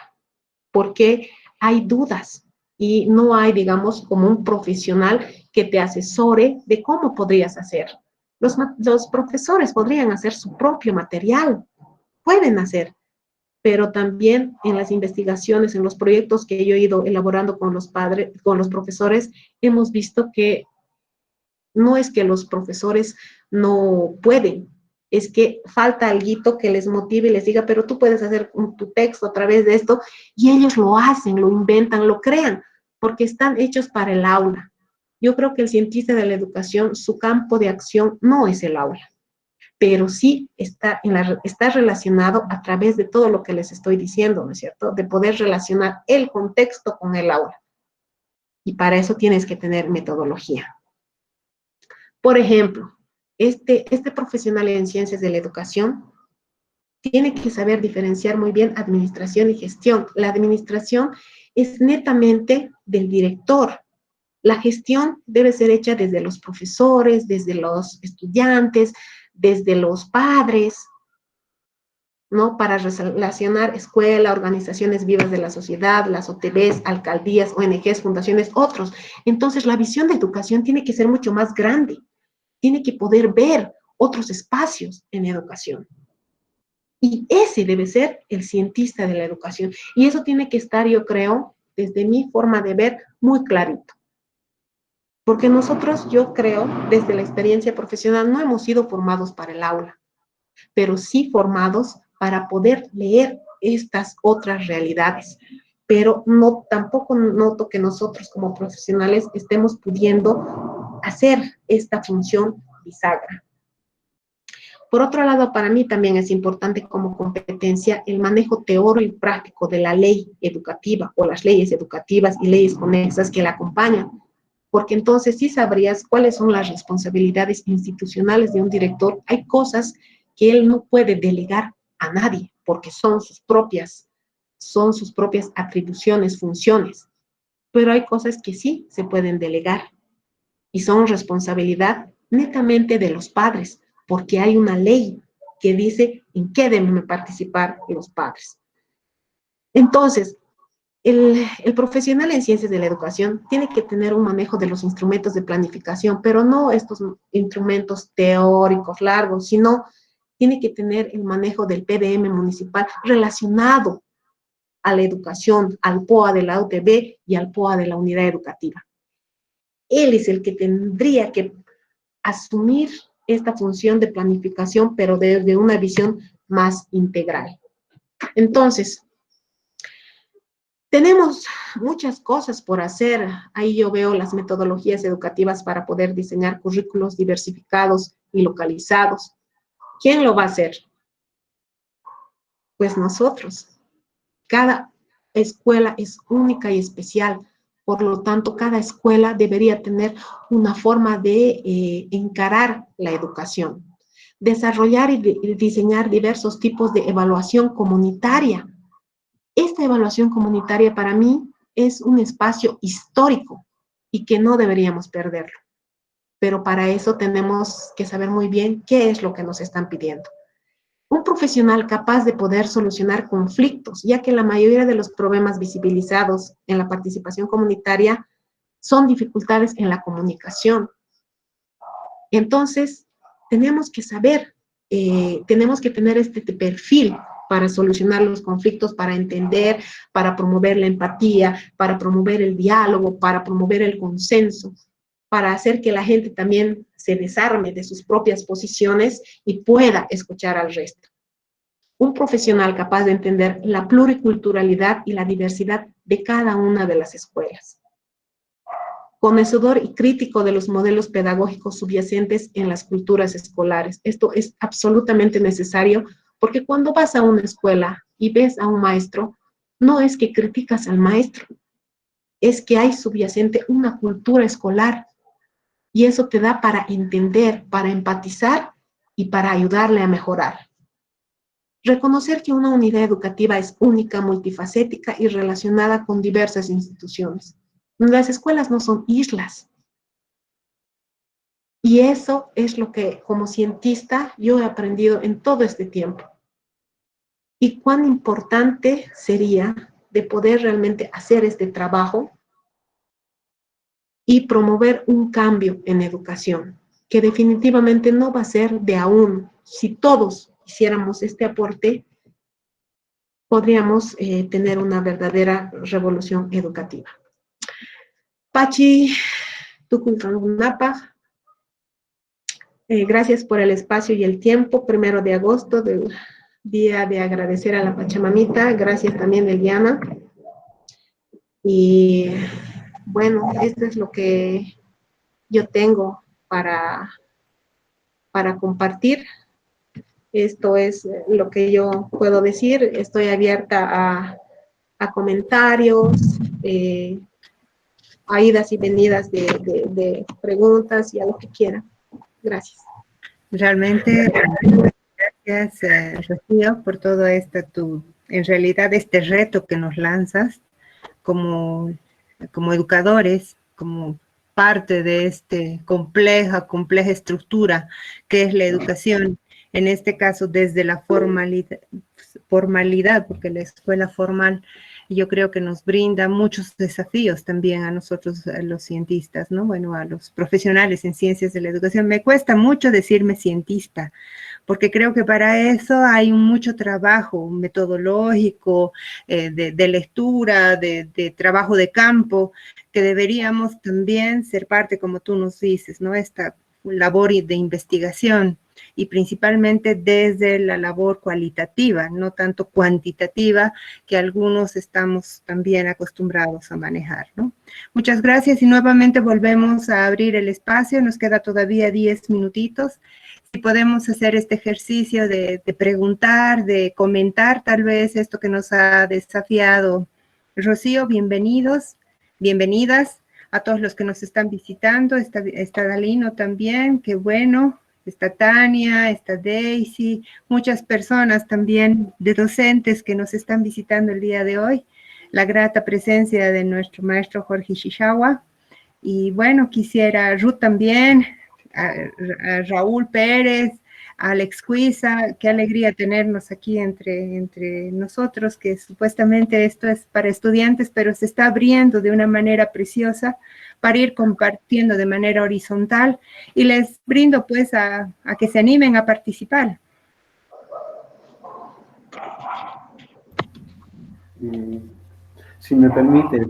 porque hay dudas y no hay, digamos, como un profesional que te asesore de cómo podrías hacer. Los profesores podrían hacer su propio material, pueden hacer, pero también en las investigaciones, en los proyectos que yo he ido elaborando con los padres, con los profesores, hemos visto que no es que los profesores no pueden, es que falta alguito que les motive y les diga, pero tú puedes hacer tu texto a través de esto, y ellos lo hacen, lo inventan, lo crean, porque están hechos para el aula. Yo creo que el cientista de la educación, su campo de acción no es el aula, pero sí está relacionado a través de todo lo que les estoy diciendo, ¿no es cierto? De poder relacionar el contexto con el aula. Y para eso tienes que tener metodología. Por ejemplo, este profesional en ciencias de la educación tiene que saber diferenciar muy bien administración y gestión. La administración es netamente del director. La gestión debe ser hecha desde los profesores, desde los estudiantes, desde los padres, ¿no? Para relacionar escuela, organizaciones vivas de la sociedad, las OTBs, alcaldías, ONGs, fundaciones, otros. Entonces, la visión de educación tiene que ser mucho más grande. Tiene que poder ver otros espacios en educación. Y ese debe ser el cientista de la educación. Y eso tiene que estar, yo creo, desde mi forma de ver, muy clarito. Porque nosotros, yo creo, desde la experiencia profesional, no hemos sido formados para el aula, pero sí formados para poder leer estas otras realidades. Pero no, tampoco noto que nosotros como profesionales estemos pudiendo hacer esta función bisagra. Por otro lado, para mí también es importante como competencia el manejo teórico y práctico de la ley educativa o las leyes educativas y leyes conexas que la acompañan, porque entonces sí sabrías cuáles son las responsabilidades institucionales de un director. Hay cosas que él no puede delegar a nadie porque son sus propias atribuciones, funciones, pero hay cosas que sí se pueden delegar y son responsabilidad netamente de los padres, porque hay una ley que dice en qué deben participar los padres. Entonces, el profesional en ciencias de la educación tiene que tener un manejo de los instrumentos de planificación, pero no estos instrumentos teóricos largos, sino tiene que tener el manejo del PDM municipal relacionado a la educación, al POA de la UTB y al POA de la unidad educativa. Él es el que tendría que asumir esta función de planificación, pero desde una visión más integral. Entonces, tenemos muchas cosas por hacer. Ahí yo veo las metodologías educativas para poder diseñar currículos diversificados y localizados. ¿Quién lo va a hacer? Pues nosotros. Cada escuela es única y especial. Por lo tanto, cada escuela debería tener una forma de encarar la educación. Desarrollar y diseñar diversos tipos de evaluación comunitaria. Esta evaluación comunitaria para mí es un espacio histórico y que no deberíamos perderlo. Pero para eso tenemos que saber muy bien qué es lo que nos están pidiendo. Un profesional capaz de poder solucionar conflictos, ya que la mayoría de los problemas visibilizados en la participación comunitaria son dificultades en la comunicación. Entonces, tenemos que saber, tenemos que tener este perfil para solucionar los conflictos, para entender, para promover la empatía, para promover el diálogo, para promover el consenso, para hacer que la gente también se desarme de sus propias posiciones y pueda escuchar al resto. Un profesional capaz de entender la pluriculturalidad y la diversidad de cada una de las escuelas. Conocedor y crítico de los modelos pedagógicos subyacentes en las culturas escolares. Esto es absolutamente necesario porque cuando vas a una escuela y ves a un maestro, no es que criticas al maestro, es que hay subyacente una cultura escolar y eso te da para entender, para empatizar y para ayudarle a mejorar. Reconocer que una unidad educativa es única, multifacética y relacionada con diversas instituciones. Las escuelas no son islas. Y eso es lo que, como cientista, yo he aprendido en todo este tiempo. Y cuán importante sería de poder realmente hacer este trabajo y promover un cambio en educación, que definitivamente no va a ser de a uno. Si todos hiciéramos este aporte, podríamos tener una verdadera revolución educativa. Pachi, Tuculcangunapa, gracias por el espacio y el tiempo. 1 de agosto, del día de agradecer a la Pachamamita. Gracias también, Eliana. Y bueno, esto es lo que yo tengo para compartir. Esto es lo que yo puedo decir. Estoy abierta a comentarios, a idas y venidas de preguntas y a lo que quieran. Gracias. Realmente, gracias, Rocío, por todo esto, en realidad, este reto que nos lanzas como educadores, como parte de esta compleja estructura que es la educación, en este caso desde la formalidad, porque la escuela formal yo creo que nos brinda muchos desafíos también a nosotros, a los cientistas, ¿no? Bueno, a los profesionales en ciencias de la educación. Me cuesta mucho decirme cientista, porque creo que para eso hay mucho trabajo metodológico, de lectura, de trabajo de campo, que deberíamos también ser parte, como tú nos dices, ¿no? Esta labor de investigación y principalmente desde la labor cualitativa, no tanto cuantitativa, que algunos estamos también acostumbrados a manejar, ¿no? Muchas gracias y nuevamente volvemos a abrir el espacio, nos queda todavía 10 minutitos. Si podemos hacer este ejercicio de preguntar, de comentar tal vez esto que nos ha desafiado Rocío, bienvenidos, bienvenidas a todos los que nos están visitando, está Dalino también, qué bueno, está Tania, está Daisy, muchas personas también de docentes que nos están visitando el día de hoy, la grata presencia de nuestro maestro Jorge Shishawa, y bueno, quisiera Ruth también, a Raúl Pérez, a Alex Cuiza, qué alegría tenernos aquí entre nosotros, que supuestamente esto es para estudiantes, pero se está abriendo de una manera preciosa para ir compartiendo de manera horizontal, y les brindo pues a que se animen a participar. Si me permite,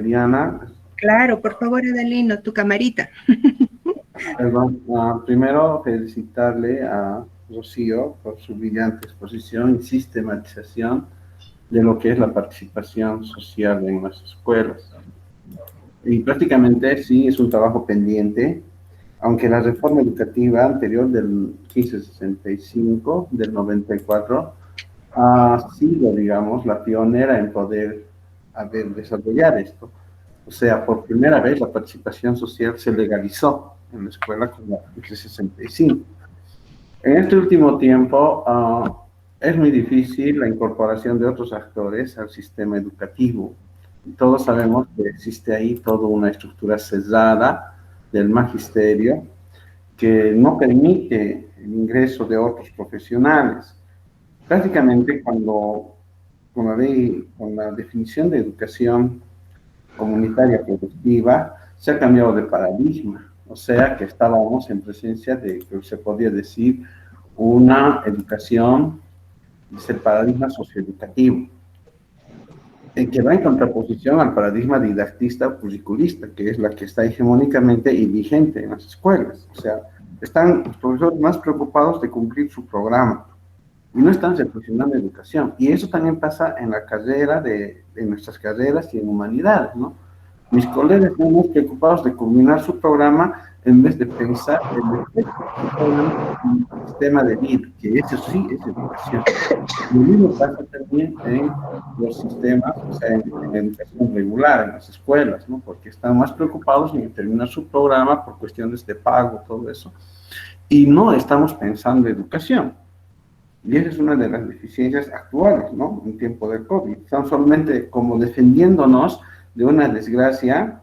Diana. Claro, por favor, Adalino, tu camarita. Perdón, primero felicitarle a Rocío por su brillante exposición y sistematización de lo que es la participación social en las escuelas. Y prácticamente sí es un trabajo pendiente, aunque la reforma educativa anterior del 1565, del 94, ha sido, digamos, la pionera en poder desarrollar esto. O sea, por primera vez la participación social se legalizó en la escuela con la 65. En este último tiempo es muy difícil la incorporación de otros actores al sistema educativo. Todos sabemos que existe ahí toda una estructura cerrada del magisterio que no permite el ingreso de otros profesionales. Prácticamente con la definición de educación comunitaria productiva, se ha cambiado de paradigma. O sea que estábamos en presencia de, que se podría decir, una educación, es el paradigma socioeducativo, que va en contraposición al paradigma didactista o curriculista, que es la que está hegemónicamente y vigente en las escuelas. O sea, están los profesores más preocupados de cumplir su programa y no están reflexionando en educación. Y eso también pasa en la carrera, en nuestras carreras y en humanidades, ¿no? Mis colegas están más preocupados de culminar su programa en vez de pensar en el sistema de vida, que eso sí es educación. Lo mismo pasa también en los sistemas, o sea, en la educación regular, en las escuelas, ¿no? Porque están más preocupados en terminar su programa por cuestiones de pago, todo eso. Y no estamos pensando en educación. Y esa es una de las deficiencias actuales, ¿no? En tiempo del COVID. Están solamente como defendiéndonos de una desgracia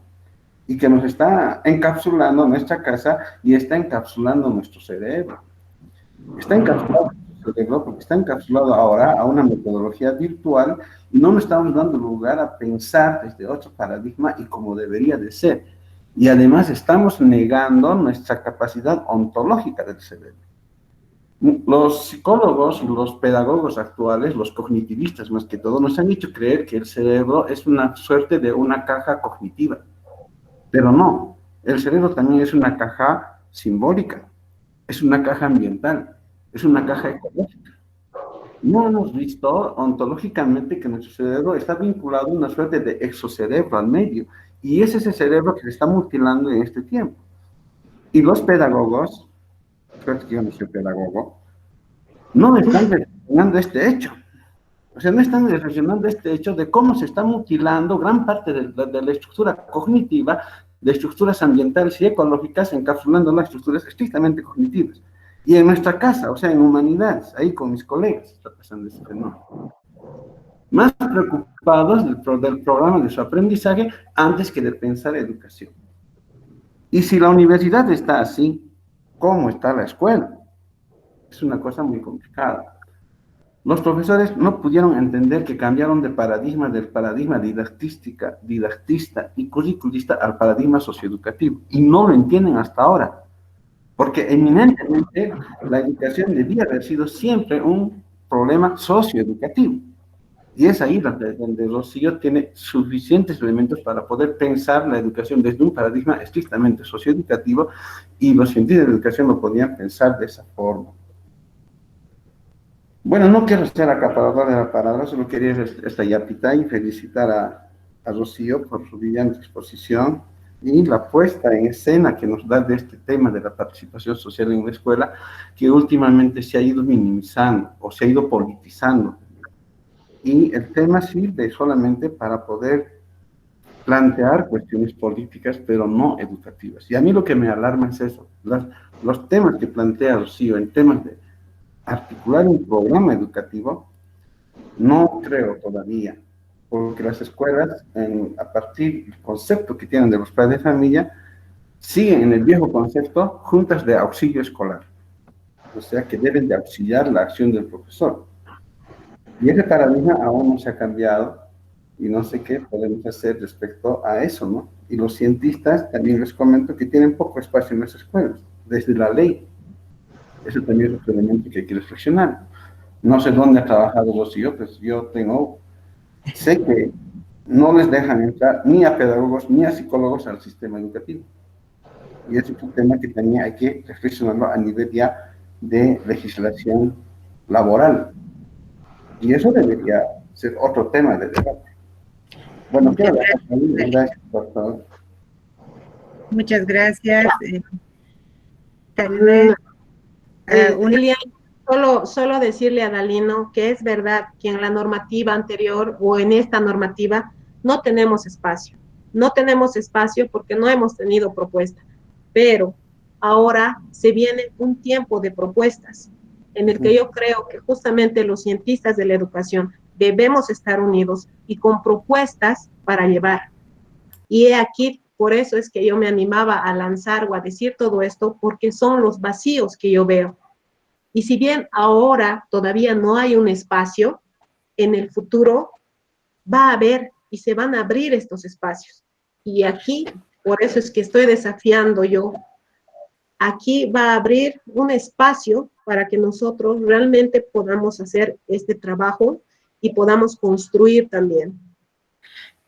y que nos está encapsulando nuestra casa y está encapsulando nuestro cerebro. Está encapsulado nuestro cerebro porque está encapsulado ahora a una metodología virtual y no nos estamos dando lugar a pensar desde otro paradigma y como debería de ser. Y además estamos negando nuestra capacidad ontológica del cerebro. Los psicólogos, los pedagogos actuales, los cognitivistas más que todo, nos han hecho creer que el cerebro es una suerte de una caja cognitiva. Pero no, el cerebro también es una caja simbólica, es una caja ambiental, es una caja ecológica. No hemos visto ontológicamente que nuestro cerebro está vinculado a una suerte de exocerebro al medio, y es ese cerebro que se está mutilando en este tiempo. Y los pedagogos, creo que yo no soy pedagogo, no están reflexionando este hecho. O sea, no están reflexionando este hecho de cómo se está mutilando gran parte de la estructura cognitiva, de estructuras ambientales y ecológicas, encapsulando las estructuras estrictamente cognitivas. Y en nuestra casa, o sea, en humanidades, ahí con mis colegas, está pasando ese fenómeno. Más preocupados del programa de su aprendizaje antes que de pensar educación. Y si la universidad está así, ¿cómo está la escuela? Es una cosa muy complicada. Los profesores no pudieron entender que cambiaron de paradigma, del paradigma didactista y curriculista al paradigma socioeducativo, y no lo entienden hasta ahora, porque eminentemente la educación debía haber sido siempre un problema socioeducativo. Y es ahí donde Rocío tiene suficientes elementos para poder pensar la educación desde un paradigma estrictamente socioeducativo, y los científicos de educación lo podían pensar de esa forma. Bueno, no quiero ser acaparador de la palabra, solo quería estallar y felicitar a Rocío por su brillante exposición y la puesta en escena que nos da de este tema de la participación social en la escuela, que últimamente se ha ido minimizando o se ha ido politizando. Y el tema sirve solamente para poder plantear cuestiones políticas, pero no educativas. Y a mí lo que me alarma es eso, los temas que plantea Rocío en temas de articular un programa educativo, no creo todavía, porque las escuelas, a partir del concepto que tienen de los padres de familia, siguen en el viejo concepto juntas de auxilio escolar, o sea que deben de auxiliar la acción del profesor. Y ese paradigma aún no se ha cambiado y no sé qué podemos hacer respecto a eso, ¿no? Y los cientistas, también les comento que tienen poco espacio en las escuelas, desde la ley. Eso también es otro elemento que hay que reflexionar. No sé dónde ha trabajado Rocío, pues yo sé que no les dejan entrar ni a pedagogos ni a psicólogos al sistema educativo. Y ese es un tema que también hay que reflexionarlo a nivel ya de legislación laboral. Y eso debería ser otro tema de debate. Bueno, quiero dejar ahí. Gracias, por favor. Muchas gracias. Tal vez Lilian, solo decirle a Dalino que es verdad que en la normativa anterior o en esta normativa no tenemos espacio. No tenemos espacio porque no hemos tenido propuesta, pero ahora se viene un tiempo de propuestas en el que yo creo que justamente los cientistas de la educación debemos estar unidos y con propuestas para llevar. Y aquí, por eso es que yo me animaba a lanzar o a decir todo esto, porque son los vacíos que yo veo. Y si bien ahora todavía no hay un espacio, en el futuro va a haber y se van a abrir estos espacios. Y aquí, por eso es que estoy desafiando yo, aquí va a abrir un espacio para que nosotros realmente podamos hacer este trabajo y podamos construir también.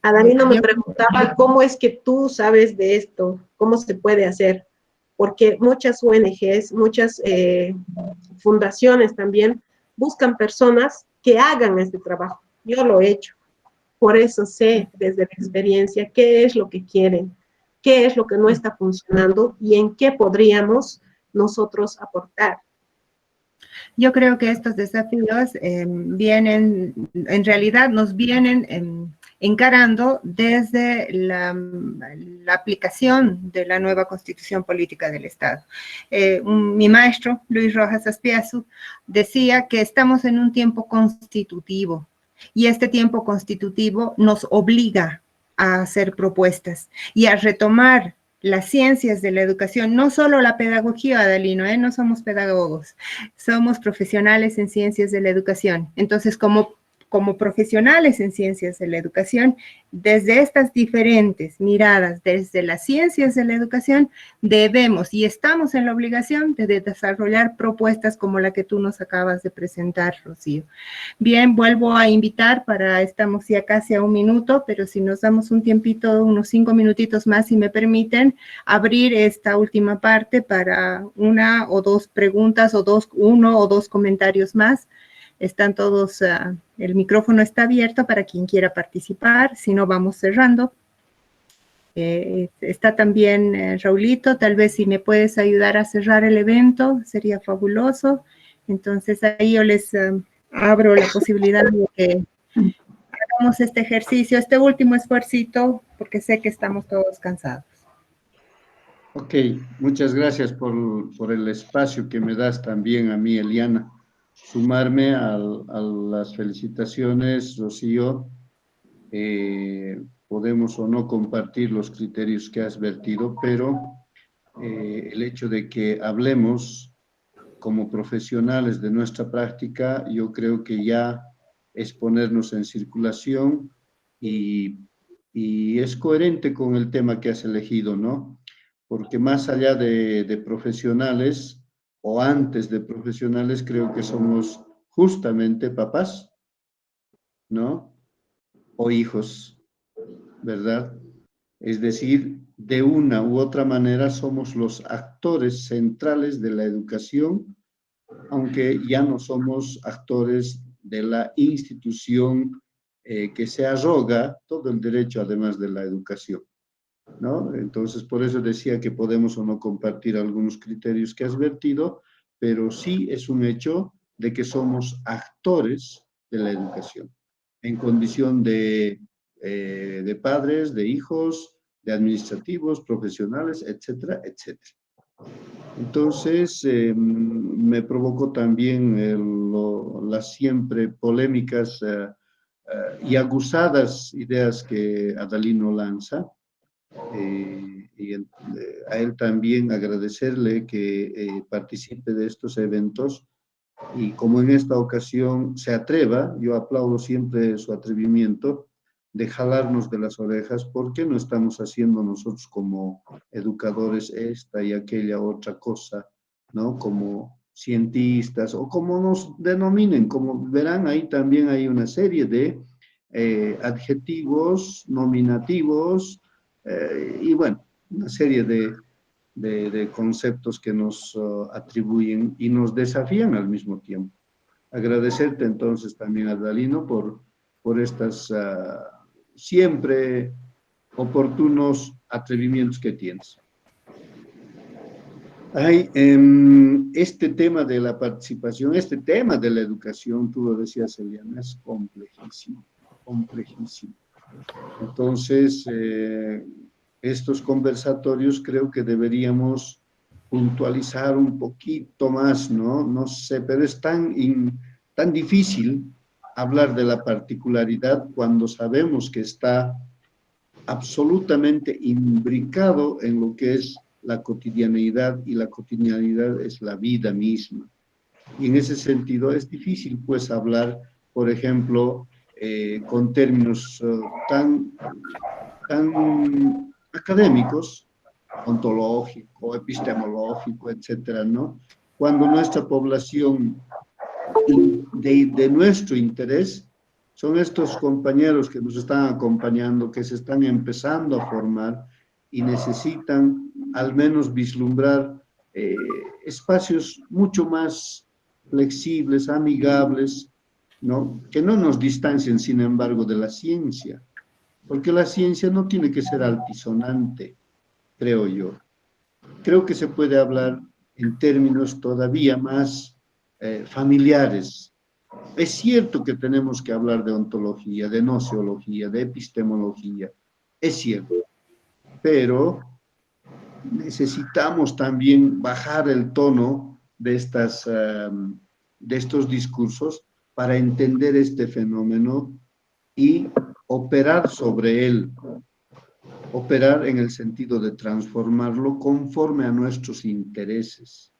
Adalino me preguntaba cómo es que tú sabes de esto, cómo se puede hacer, porque muchas ONGs, muchas fundaciones también buscan personas que hagan este trabajo. Yo lo he hecho, por eso sé desde la experiencia qué es lo que quieren, qué es lo que no está funcionando y en qué podríamos nosotros aportar. Yo creo que estos desafíos vienen, en realidad nos vienen encarando desde la aplicación de la nueva Constitución Política del Estado. Mi maestro, Luis Rojas Aspiazu, decía que estamos en un tiempo constitutivo y este tiempo constitutivo nos obliga a hacer propuestas y a retomar las ciencias de la educación, no solo la pedagogía, Adalino, no somos pedagogos, somos profesionales en ciencias de la educación. Entonces, como profesionales en ciencias de la educación, desde estas diferentes miradas, desde las ciencias de la educación, debemos y estamos en la obligación de desarrollar propuestas como la que tú nos acabas de presentar, Rocío. Bien, vuelvo a invitar estamos ya casi a 1 minuto, pero si nos damos un tiempito, unos 5 minutitos más, si me permiten, abrir esta última parte para 1 o 2 preguntas o 1 o 2 comentarios más. Están todos, el micrófono está abierto para quien quiera participar, si no vamos cerrando. Está también Raulito, tal vez si me puedes ayudar a cerrar el evento, sería fabuloso. Entonces ahí yo les abro la posibilidad de que hagamos este ejercicio, este último esfuercito, porque sé que estamos todos cansados. Ok, muchas gracias por el espacio que me das también a mí, Eliana. Sumarme a las felicitaciones, Rocío. Podemos o no compartir los criterios que has vertido, pero el hecho de que hablemos como profesionales de nuestra práctica, yo creo que ya es ponernos en circulación y es coherente con el tema que has elegido, ¿no? Porque más allá de profesionales, o antes de profesionales, creo que somos justamente papás, ¿no? O hijos, ¿verdad? Es decir, de una u otra manera somos los actores centrales de la educación, aunque ya no somos actores de la institución que se arroga todo el derecho además de la educación, ¿no? Entonces, por eso decía que podemos o no compartir algunos criterios que has vertido, pero sí es un hecho de que somos actores de la educación, en condición de padres, de hijos, de administrativos, profesionales, etcétera, etcétera. Entonces, me provocó también las siempre polémicas y aguzadas ideas que Adalino lanza. A él también agradecerle que participe de estos eventos y como en esta ocasión se atreva, yo aplaudo siempre su atrevimiento de jalarnos de las orejas. ¿Por qué no estamos haciendo nosotros como educadores esta y aquella otra cosa, ¿no? Como cientistas o como nos denominen, como verán ahí también hay una serie de adjetivos, nominativos y bueno, una serie de conceptos que nos atribuyen y nos desafían al mismo tiempo. Agradecerte entonces también, Adalino, por estas siempre oportunos atrevimientos que tienes. Hay este tema de la participación, este tema de la educación, tú lo decías, Eliana, es complejísimo, complejísimo. Entonces, estos conversatorios creo que deberíamos puntualizar un poquito más, ¿no? No sé, pero es tan difícil hablar de la particularidad cuando sabemos que está absolutamente imbricado en lo que es la cotidianeidad, y la cotidianidad es la vida misma. Y en ese sentido es difícil, pues, hablar, por ejemplo, con términos tan académicos, ontológico, epistemológico, etcétera, ¿no? Cuando nuestra población de nuestro interés son estos compañeros que nos están acompañando, que se están empezando a formar y necesitan al menos vislumbrar espacios mucho más flexibles, amigables, ¿no? Que no nos distancien, sin embargo, de la ciencia, porque la ciencia no tiene que ser altisonante, creo yo. Creo que se puede hablar en términos todavía más familiares. Es cierto que tenemos que hablar de ontología, de noceología, de epistemología, es cierto, pero necesitamos también bajar el tono de estos discursos para entender este fenómeno y operar sobre él, operar en el sentido de transformarlo conforme a nuestros intereses.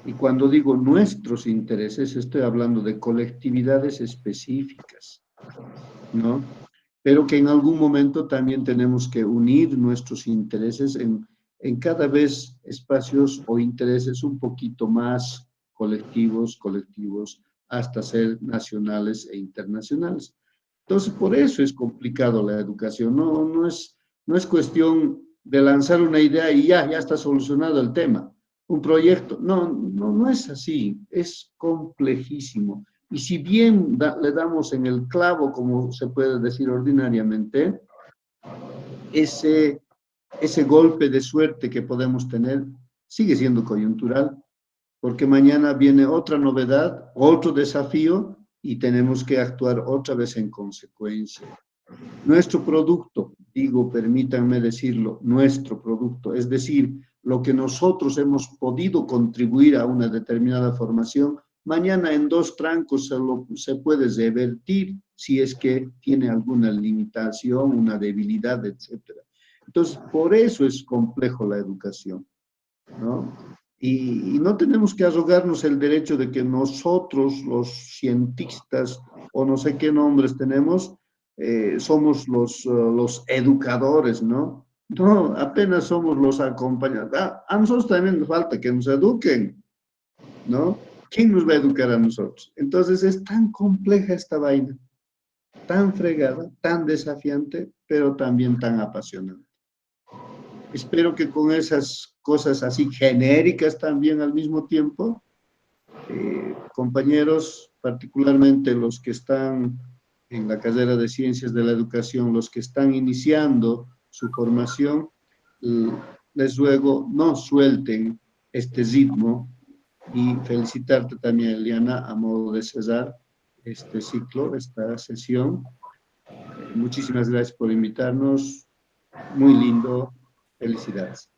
Y cuando digo nuestros intereses, estoy hablando de colectividades específicas, ¿no? Pero que en algún momento también tenemos que unir nuestros intereses en cada vez espacios o intereses un poquito más colectivos, hasta ser nacionales e internacionales. Entonces, por eso es complicado la educación. No es cuestión de lanzar una idea y ya está solucionado el tema. Un proyecto. No es así. Es complejísimo. Y si bien le damos en el clavo, como se puede decir ordinariamente, ese golpe de suerte que podemos tener sigue siendo coyuntural, porque mañana viene otra novedad, otro desafío, y tenemos que actuar otra vez en consecuencia. Nuestro producto, permítanme decirlo, nuestro producto, es decir, lo que nosotros hemos podido contribuir a una determinada formación, mañana en 2 trancos se puede revertir si es que tiene alguna limitación, una debilidad, etc. Entonces, por eso es complejo la educación, ¿no? Y no tenemos que arrogarnos el derecho de que nosotros, los cientistas, o no sé qué nombres tenemos, somos los educadores, ¿no? No, apenas somos los acompañantes. A nosotros también nos falta que nos eduquen, ¿no? ¿Quién nos va a educar a nosotros? Entonces es tan compleja esta vaina, tan fregada, tan desafiante, pero también tan apasionante. Espero que con esas cosas así genéricas también al mismo tiempo, compañeros, particularmente los que están en la carrera de Ciencias de la Educación, los que están iniciando su formación, les ruego no suelten este ritmo y felicitarte también, Eliana, a modo de cerrar este ciclo, esta sesión. Muchísimas gracias por invitarnos, muy lindo, felicidades.